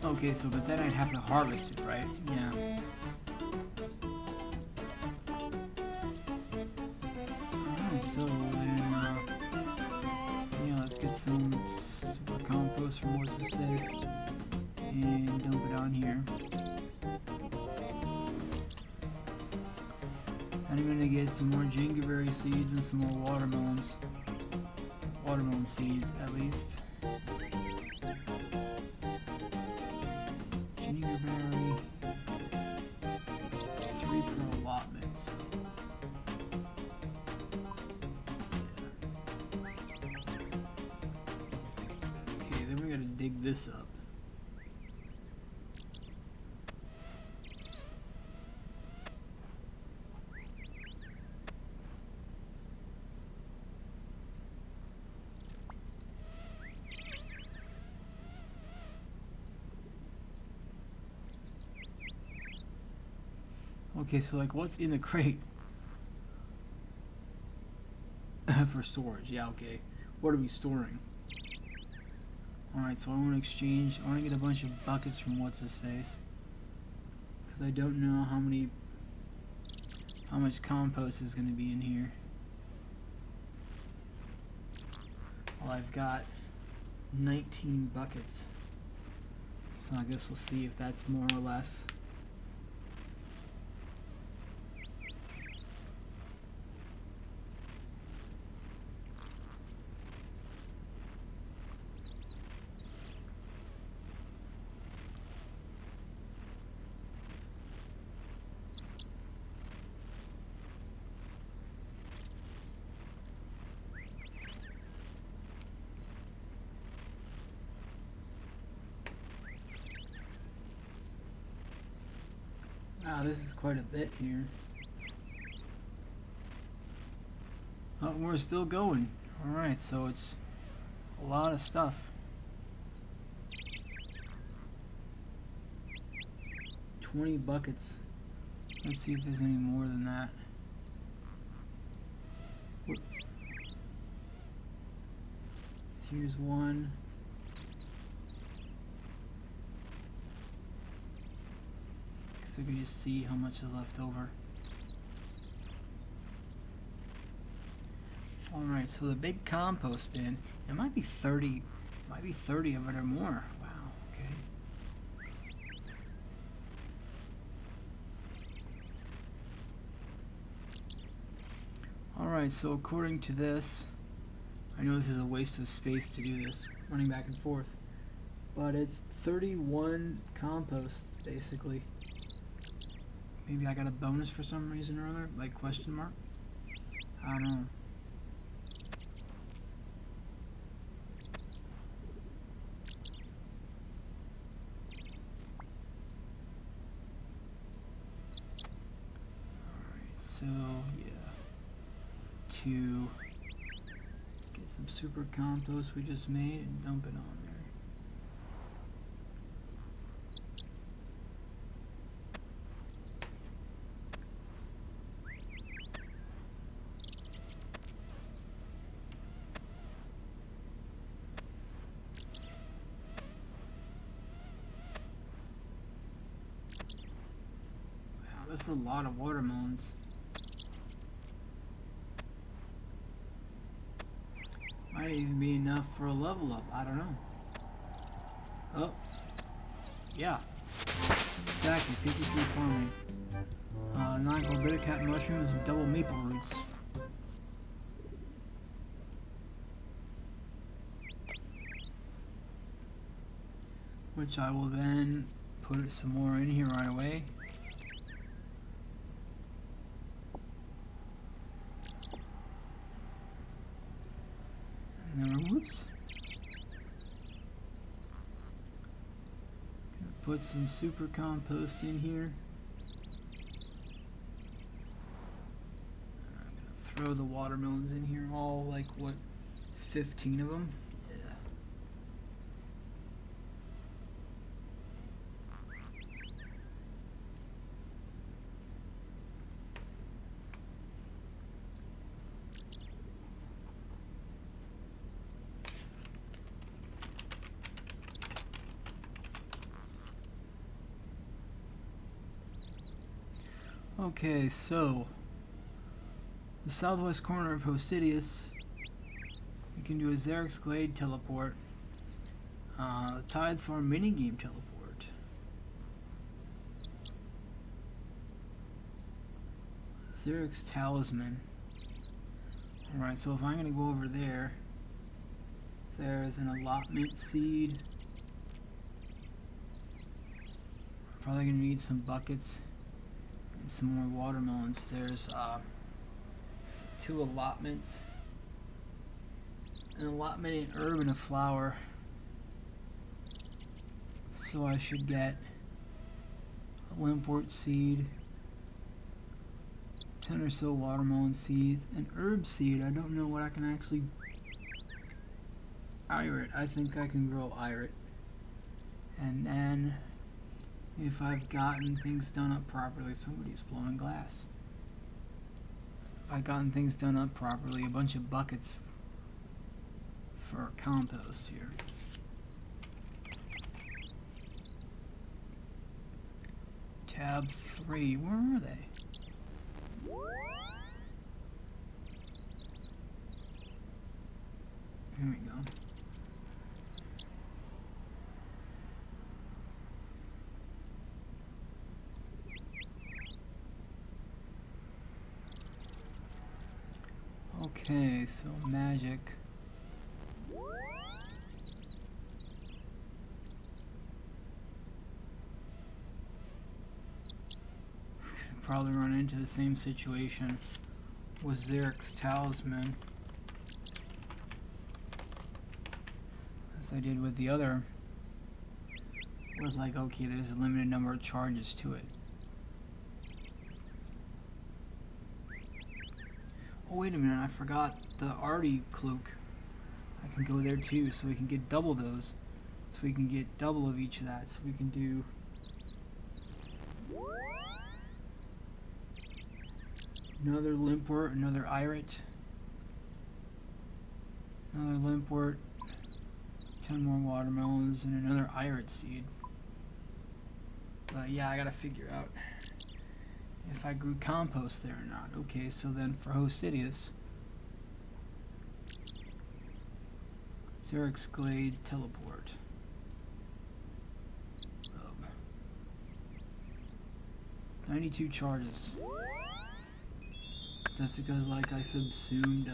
Okay, so but then I'd have to harvest it, right? Yeah. Alright, so then, yeah, let's get some super compost from what's his face and dump it on here. And I'm gonna get some more gingerberry seeds and some more watermelons. Watermelon seeds, at least. Gingerberry. There's 3 per allotment, so. Okay, then we gotta dig this up. Okay, so like what's in the crate? For storage, yeah, okay. What are we storing? Alright, so I want to exchange, I want to get a bunch of buckets from what's his face. Because I don't know how much compost is going to be in here. Well, I've got 19 buckets. So I guess we'll see if that's more or less. Wow, this is quite a bit here. Oh, we're still going. Alright, so it's a lot of stuff. $20 buckets. Let's see if there's any more than that. So here's one. So we can just see how much is left over. Alright, so the big compost bin, it might be 30 of it or more. Wow, okay. Alright, so according to this, I know this is a waste of space to do this, running back and forth. but it's 31 compost basically. Maybe I got a bonus for some reason or other, like question mark. I don't know. Alright, so yeah. To get some super compost we just made and dump it on there. That's a lot of watermelons. Might even be enough for a level up. I don't know. Oh. Yeah. Exactly. 53 farming. 9 gold bitter cap mushrooms and double maple roots. Which I will then put some more in here right away. And then, whoops. Gonna put some super compost in here. I'm gonna throw the watermelons in here, all like what, 15 of them? Yeah. Okay, so the southwest corner of Hosidius, you can do a Xerix Glade teleport, Tide Farm minigame teleport, Xerix Talisman. Alright, so if I'm going to go over there, there's an allotment seed. Probably going to need some buckets. Some more watermelons. There's 2 allotments, an allotment, an herb, and a flower. So I should get a limpwort seed, 10 or so watermelon seeds, an herb seed. I don't know what I can actually. Irit. I think I can grow irit. And then, if I've gotten things done up properly, somebody's blowing glass. If I've gotten things done up properly, a bunch of buckets for compost here. Tab 3, where are they? Here we go. Okay, so magic. Probably run into the same situation with Xerix Talisman as I did with the other. Was like, okay, there's a limited number of charges to it. Oh, wait a minute, I forgot the Artie cloak. I can go there too, so we can get double those. So we can get double of each of that. So we can do another limpwort, another irit, another limpwort, 10 more watermelons, and another irit seed. But yeah, I gotta figure out if I grew compost there or not. Okay, so then for Hosidius, Xerix Glade teleport. 92 charges. That's because, like, I subsumed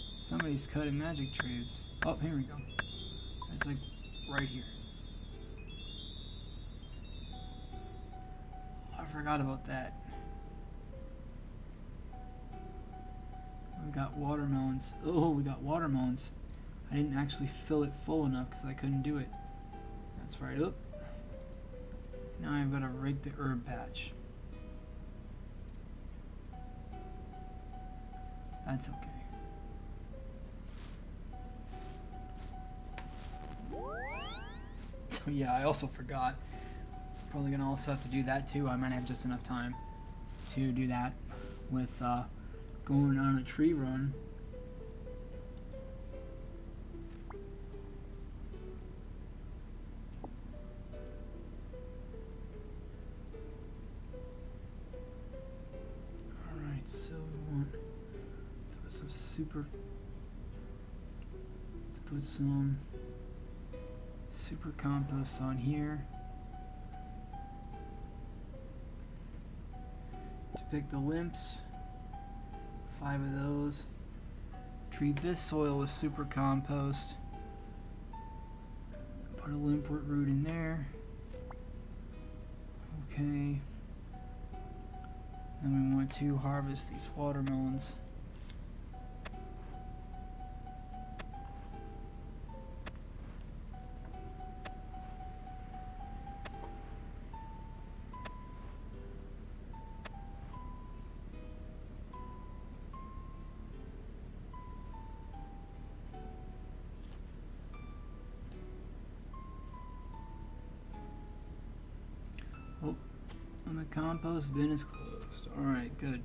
somebody's cutting magic trees. Oh, here we go. It's like right here. forgot about that. We got watermelons. Oh, we got watermelons. I didn't actually fill it full enough because I couldn't do it. That's right. Oop. Now I've got to rake the herb patch. That's okay. So yeah, I also forgot. Probably gonna also have to do that too. I might have just enough time to do that with going on a tree run. Alright, so we want to put some super compost on here. To pick the limps, 5 of those. Treat this soil with super compost. Put a limpwort root in there. Okay. Then we want to harvest these watermelons. Oh, and the compost bin is closed. Alright, good.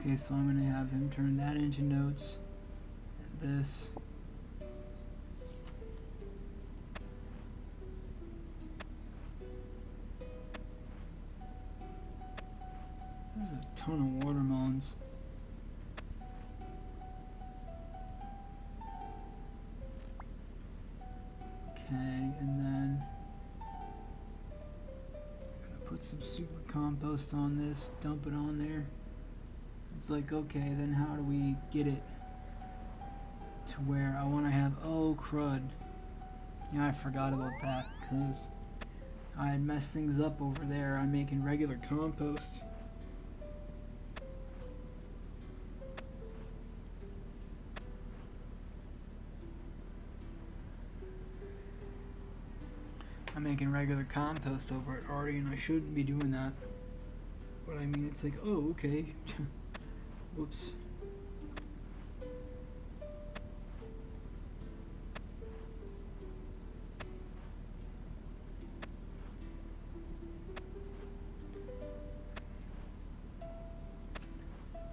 Okay, so I'm going to have him turn that into notes. And this. This is a ton of watermelons. Okay, and then I'm gonna put some super compost on this, dump it on there. It's like, okay, then how do we get it to where I want to have, oh crud. Yeah, I forgot about that because I had messed things up over there. I'm making regular compost. I'm making regular compost over at Artie, and I shouldn't be doing that. But I mean, it's like, oh, okay. Whoops.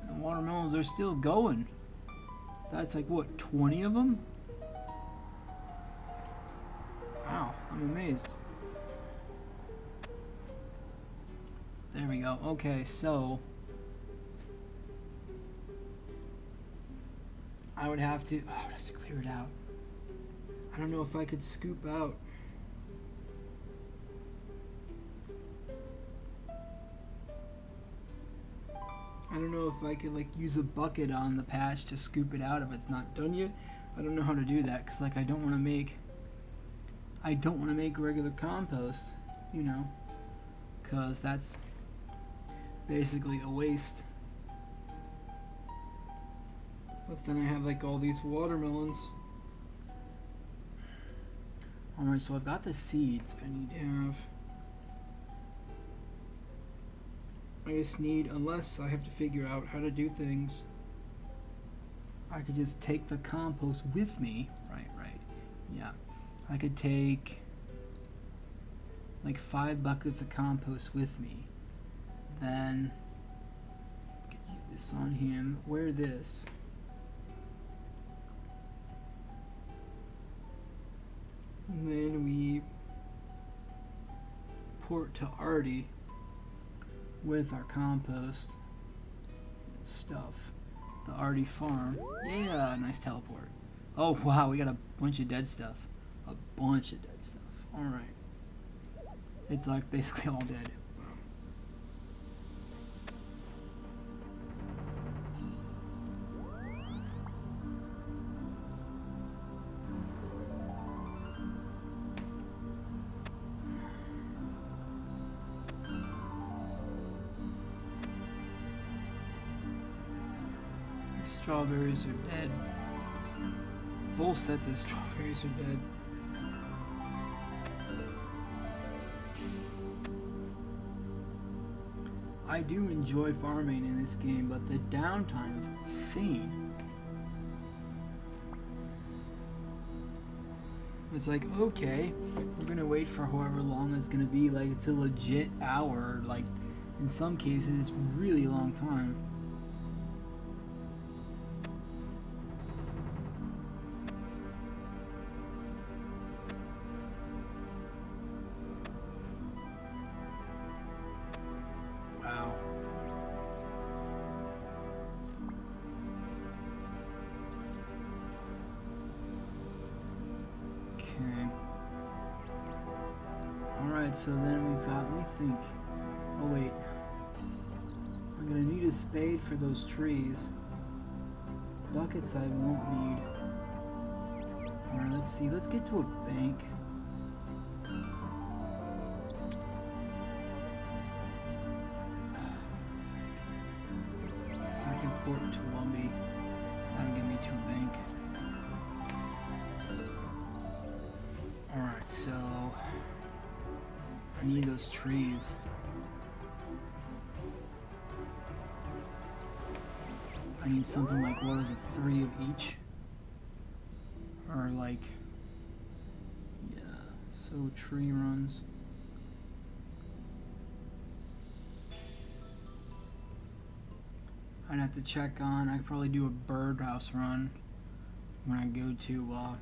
And the watermelons are still going. That's like, what, 20 of them? Wow, I'm amazed. There we go. Okay, so I would have to clear it out. I don't know if I could scoop out. I don't know if I could like use a bucket on the patch to scoop it out if it's not done yet. I don't know how to do that because like I don't want to make regular compost, you know, because that's basically a waste. But then I have like all these watermelons. Alright, so I've got the seeds I need to have. I just need, unless I have to figure out how to do things, I could just take the compost with me. Right. Yeah. I could take like 5 buckets of compost with me. Then I could use this on him. Wear this. And then we port to Artie with our compost and stuff. The Artie farm. Yeah, nice teleport. Oh wow, we got a bunch of dead stuff. A bunch of dead stuff. Alright. It's like basically all dead. Strawberries are dead. Both sets of strawberries are dead. I do enjoy farming in this game, but the downtime is insane. It's like, okay, we're gonna wait for however long it's gonna be. Like, it's a legit hour. Like, in some cases, it's really long time. Wow. Okay. Alright, so then we've got, let me think. Oh wait. I'm gonna need a spade for those trees. Buckets I won't need. Alright, let's see. Let's get to a bank. Second port to Lumby. That'll get me to a bank. Alright, so I need those trees. I need something like, what is it, 3 of each? Or like, yeah, so tree runs. I'd have to check on, I could probably do a birdhouse run when I go to,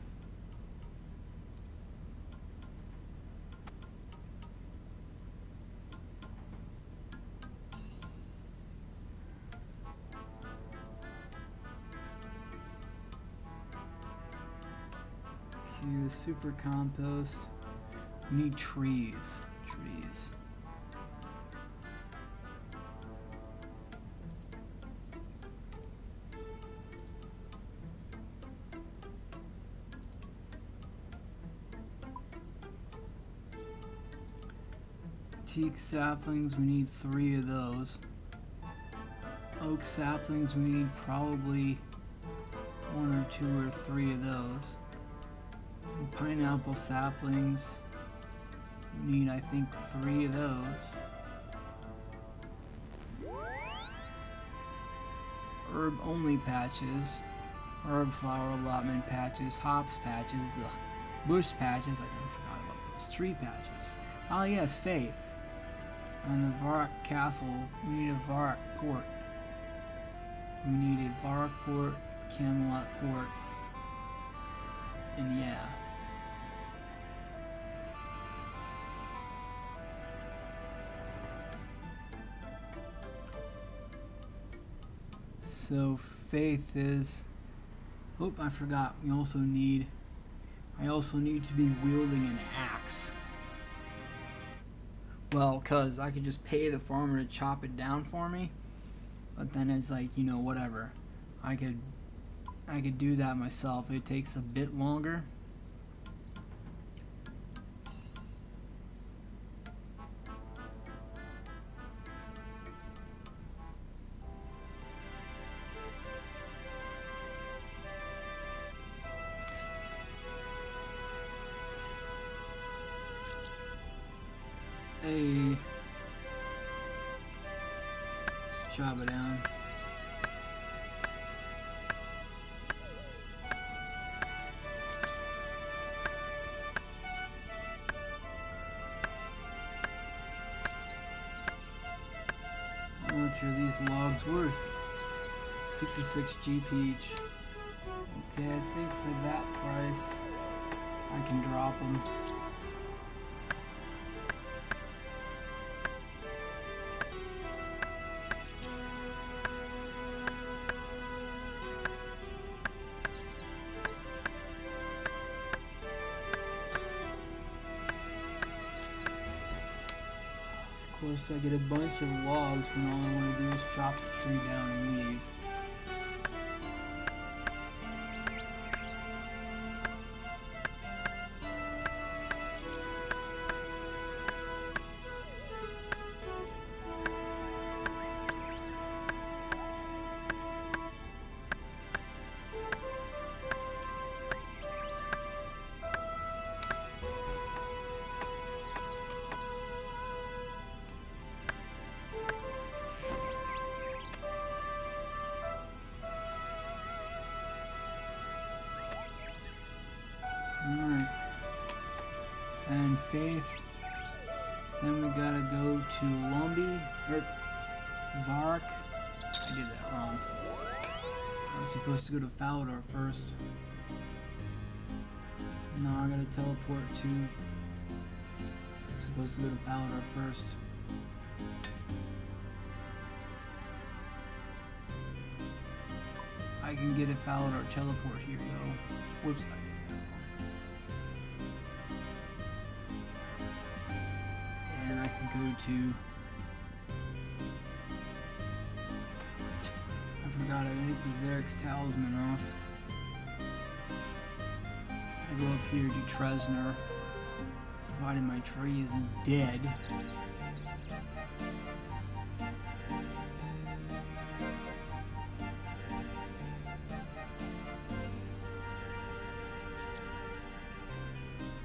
the super compost. We need trees. Trees. Teak saplings, we need 3 of those. Oak saplings, we need probably 1 or 2 or 3 of those. And pineapple saplings, we need, I think, 3 of those. Herb only patches, herb flower allotment patches, hops patches, the bush patches, I forgot about those, tree patches. Ah yes, faith. On the Varrock Castle, we need a Varrock port. We need a Varrock port, Camelot port, and yeah. So faith is, oh, I forgot, I also need to be wielding an axe. Well, cause I could just pay the farmer to chop it down for me, but then it's like, you know, whatever. I could do that myself. It takes a bit longer. Hey, chop it down. How much are these logs worth? 66 GP each. Okay, I think for that price, I can drop them. Of course, I get a bunch of logs when all I want to do is chop the tree down and leave. and Faith. Then we gotta go to Lumby, or Vark. I did that wrong. I was supposed to go to Falador first. Now I gotta teleport to... I'm supposed to go to Falador first. I can get a Falador teleport here though. Whoops, I did that wrong. And I can go to... I forgot, I hit the Xerix Talisman off. I go up here to Tresner, provided my tree isn't dead.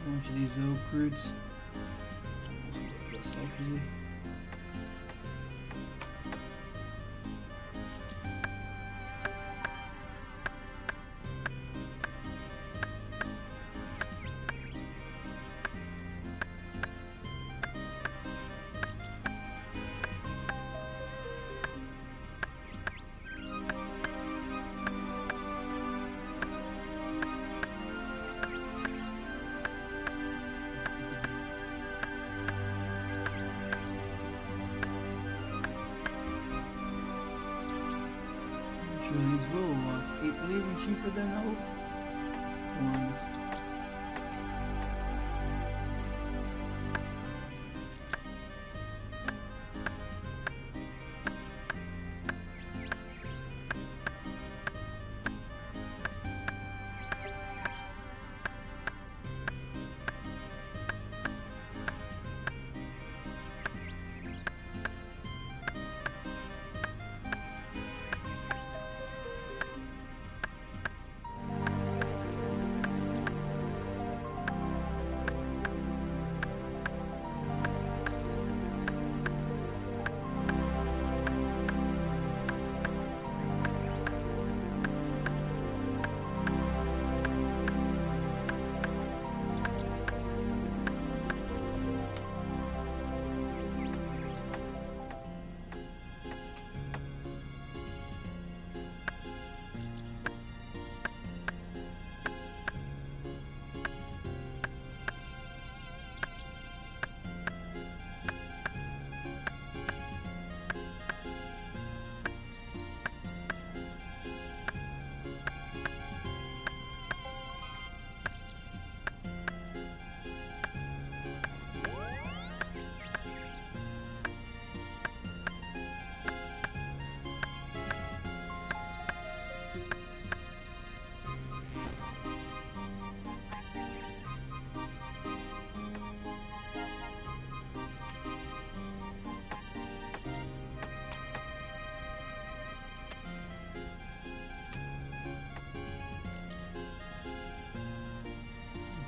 A bunch of these oak roots. That's what this, okay. These willow logs, are they even cheaper than the oak ones?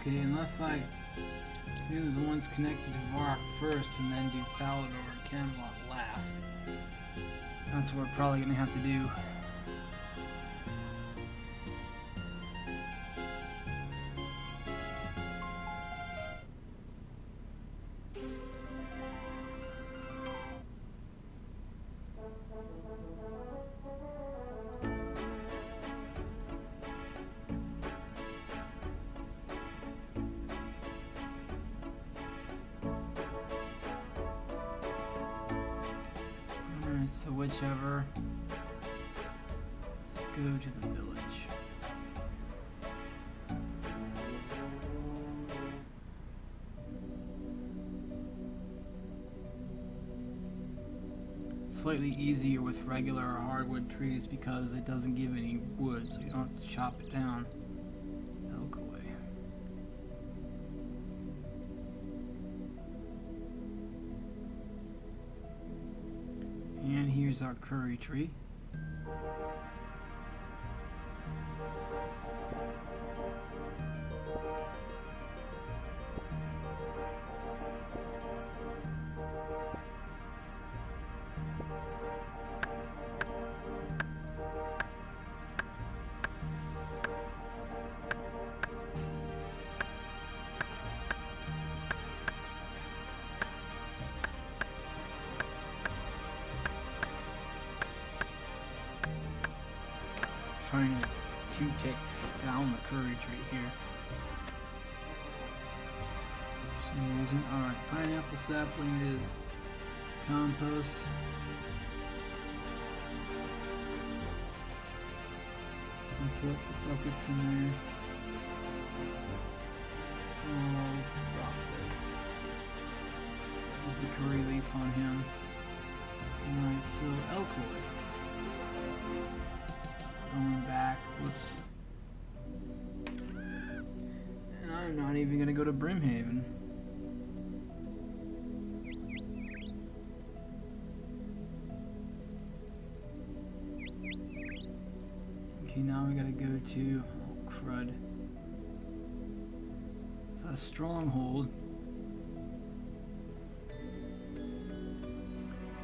Okay, unless I do the ones connected to Vark first and then do Falador and Camelot last. That's what we're probably gonna have to do. So whichever. Let's go to the village. Slightly easier with regular or hardwood trees because it doesn't give any wood, so you don't have to chop it down. That'll go away. And here's our curry tree. trying to take down the curry tree here. For some reason. Alright, pineapple sapling it is. Compost. And put the buckets in there. I'll drop this. Use the curry leaf on him. Alright, so Elkoy. Going back. Whoops. And I'm not even going to go to Brimhaven. Okay, now we gotta go to, oh crud, the stronghold.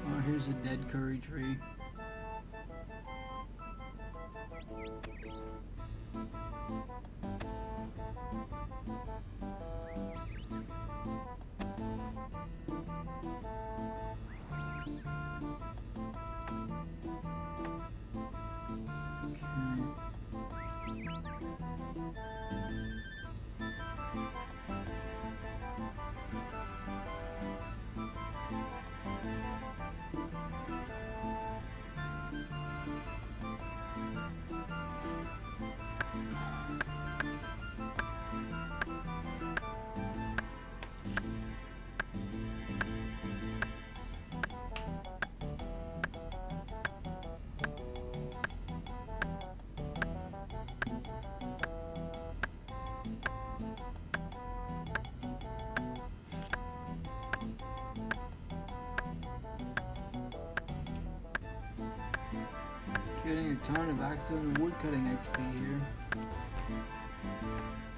Oh, here's a dead curry tree. Getting a ton of accidental woodcutting XP here.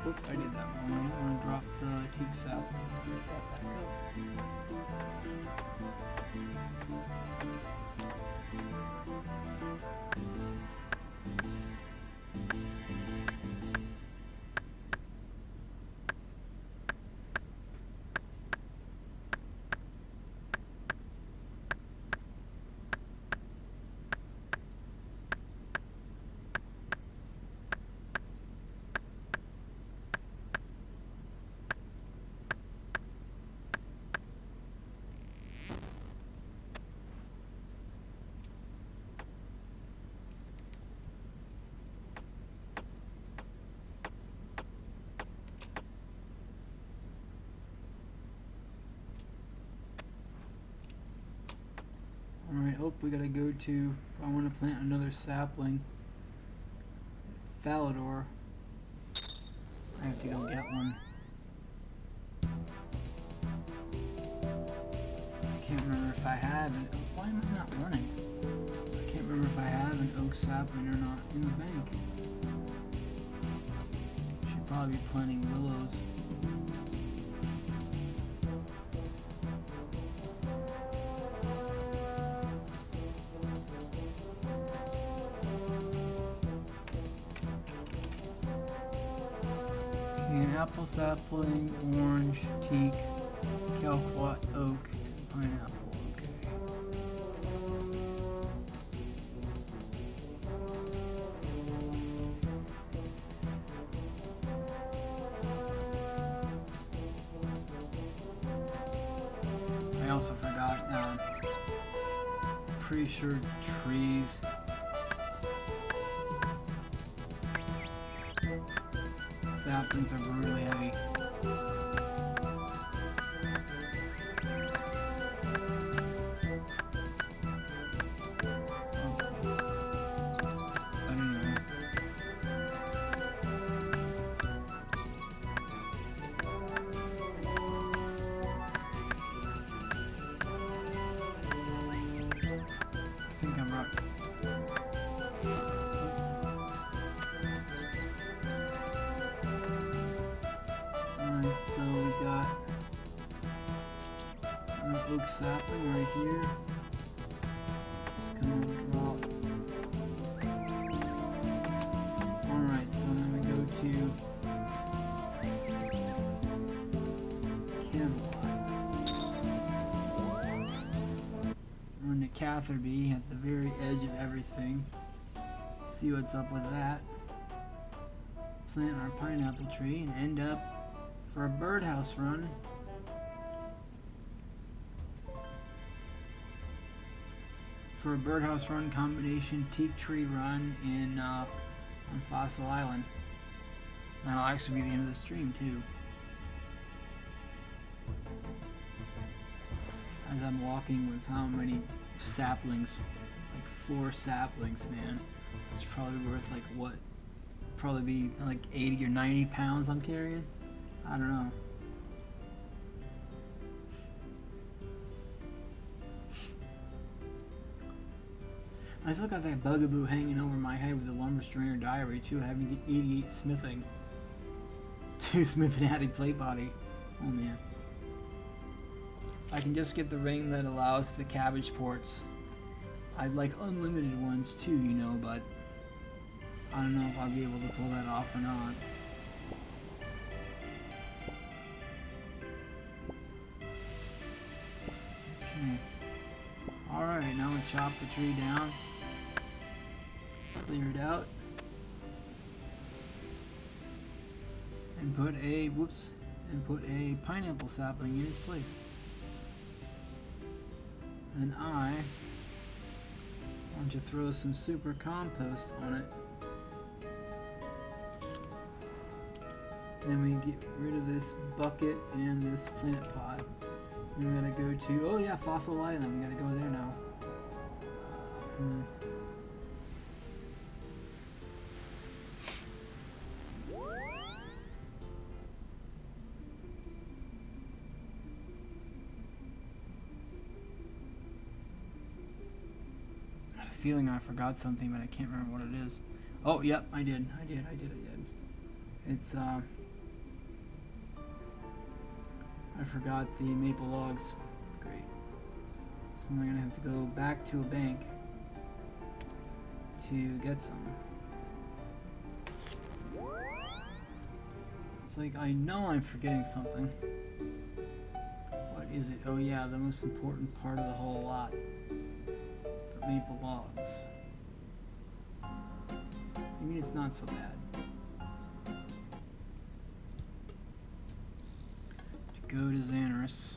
Whoop, I did that wrong. I don't want to drop the teak sap. Get that back up. Alright, we gotta go to, if I want to plant another sapling, Falador. I have to go get one. I can't remember if I have an, why am I not running? I can't remember if I have an oak sapling or not in the bank. Should probably be planting willows. Apple sapling, orange, teak, kelpwat, oak, and pineapple. Okay. I also forgot, pretty sure trees. Saplings are brutally heavy. So we got an oak sapling right here. Just gonna drop. Alright, so then we go to Camelot. We're in the Catherby at the very edge of everything. see what's up with that. Plant our pineapple tree and end up for a birdhouse run. For a birdhouse run combination teak tree run on Fossil Island. That'll actually be the end of the stream too. As I'm walking with how many saplings? Like 4 saplings, man. It's probably worth like what? Probably be like 80 or 90 pounds I'm carrying. I don't know. I still got that bugaboo hanging over my head with the lumber strainer diary too, having to 88 smithing. 2 smith and added plate body. Oh man. I can just get the ring that allows the cabbage ports. I'd like unlimited ones too, you know, but I don't know if I'll be able to pull that off or not. Okay. Alright, now we chop the tree down. Clear it out. And put a pineapple sapling in its place. And I want to throw some super compost on it. Then we get rid of this bucket and this plant pot. Then we gotta go to, oh yeah, Fossil Island. We gotta go there now. I had a feeling I forgot something, but I can't remember what it is. Oh, yep, I did. It's, I forgot the maple logs. Great. So I'm gonna have to go back to a bank to get some. It's like, I know I'm forgetting something. What is it? Oh yeah, the most important part of the whole lot. The maple logs. I mean, it's not so bad. To go to Xanaris.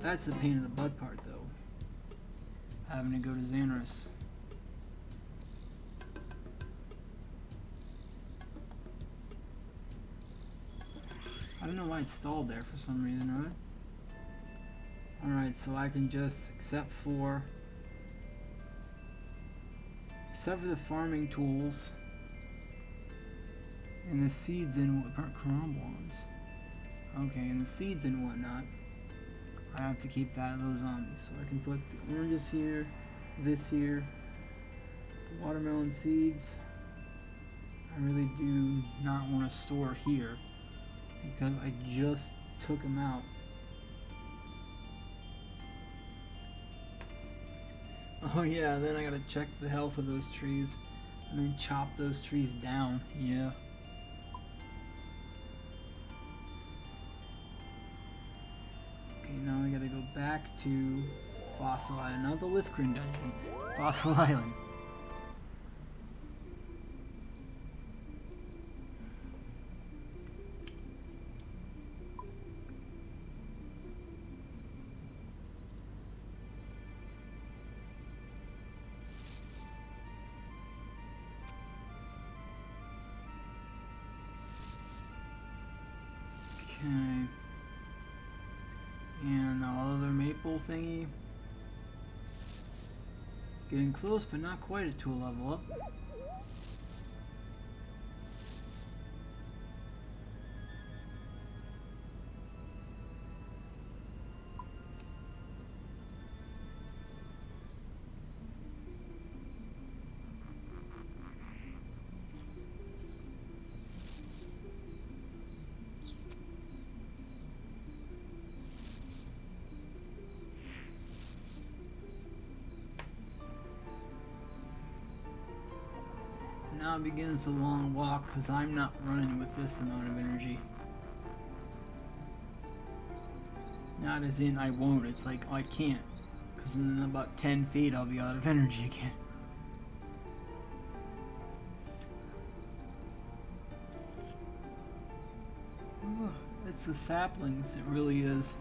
That's the pain in the butt part, though. Having to go to Xanaris. I don't know why it stalled there for some reason, right? Alright, so I can just, except for the farming tools and the seeds and cromblons. Okay, and the seeds and whatnot, I have to keep those on me. So I can put the oranges here, this here, the watermelon seeds. I really do not want to store here because I just took them out. Oh yeah, then I gotta check the health of those trees and then chop those trees down. Yeah. Okay, now I gotta go back to Fossil Island, not the Lithgren dungeon, Fossil Island. Okay. And our other maple thingy. Getting close, but not quite to a level up. Now begins the long walk because I'm not running with this amount of energy. Not as in I won't, it's like, oh, I can't. Because in about 10 feet I'll be out of energy again. It's the saplings, it really is.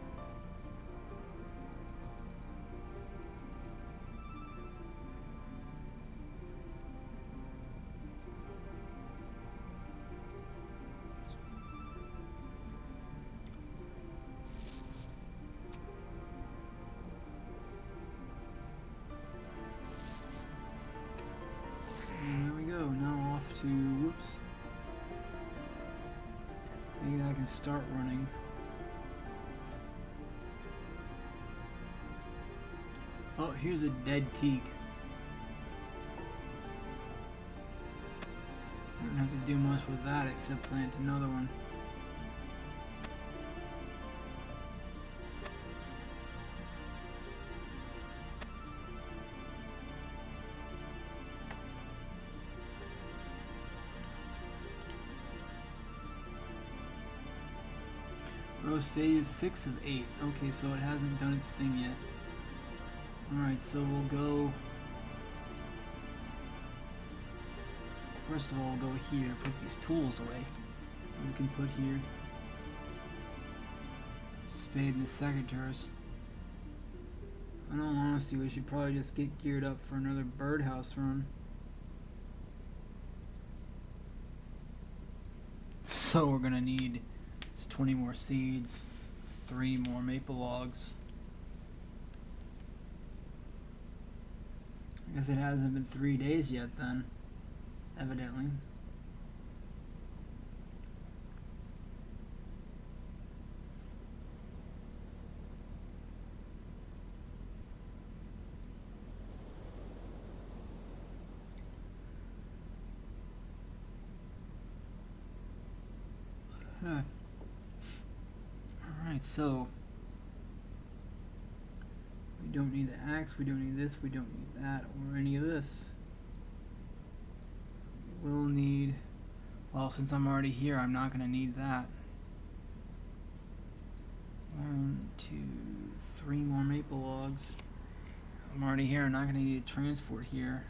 And there we go, now off to, whoops. Maybe I can start running. Oh, here's a dead teak. Don't have to do much with that except plant another one. Row stage is 6 of 8. Okay, so it hasn't done its thing yet. Alright, so we'll go... First of all, we'll go here, put these tools away. We can put here... Spade and the secateurs. In all honesty, we should probably just get geared up for another birdhouse run. So we're gonna need 20 more seeds, 3 more maple logs. I guess it hasn't been 3 days yet then, evidently. Huh. Alright, so we don't need the axe, we don't need this, we don't need that, or any of this. We'll need, well, since I'm already here, I'm not going to need that. 1, 2, 3 more maple logs. I'm already here, I'm not going to need a transport here.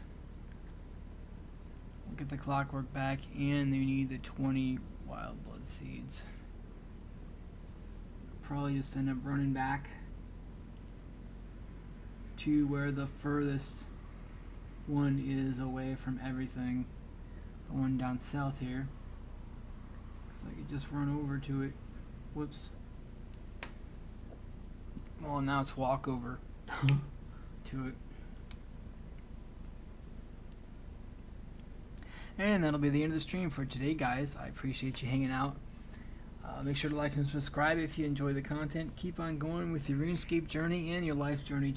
We'll get the clockwork back, and they need the 20 wild blood seeds. Probably just end up running back to where the furthest one is away from everything. The one down south here. Looks like I just run over to it. Whoops. Well, now it's walk over to it. And that'll be the end of the stream for today, guys. I appreciate you hanging out. Make sure to like and subscribe if you enjoy the content. Keep on going with your RuneScape journey and your life journey.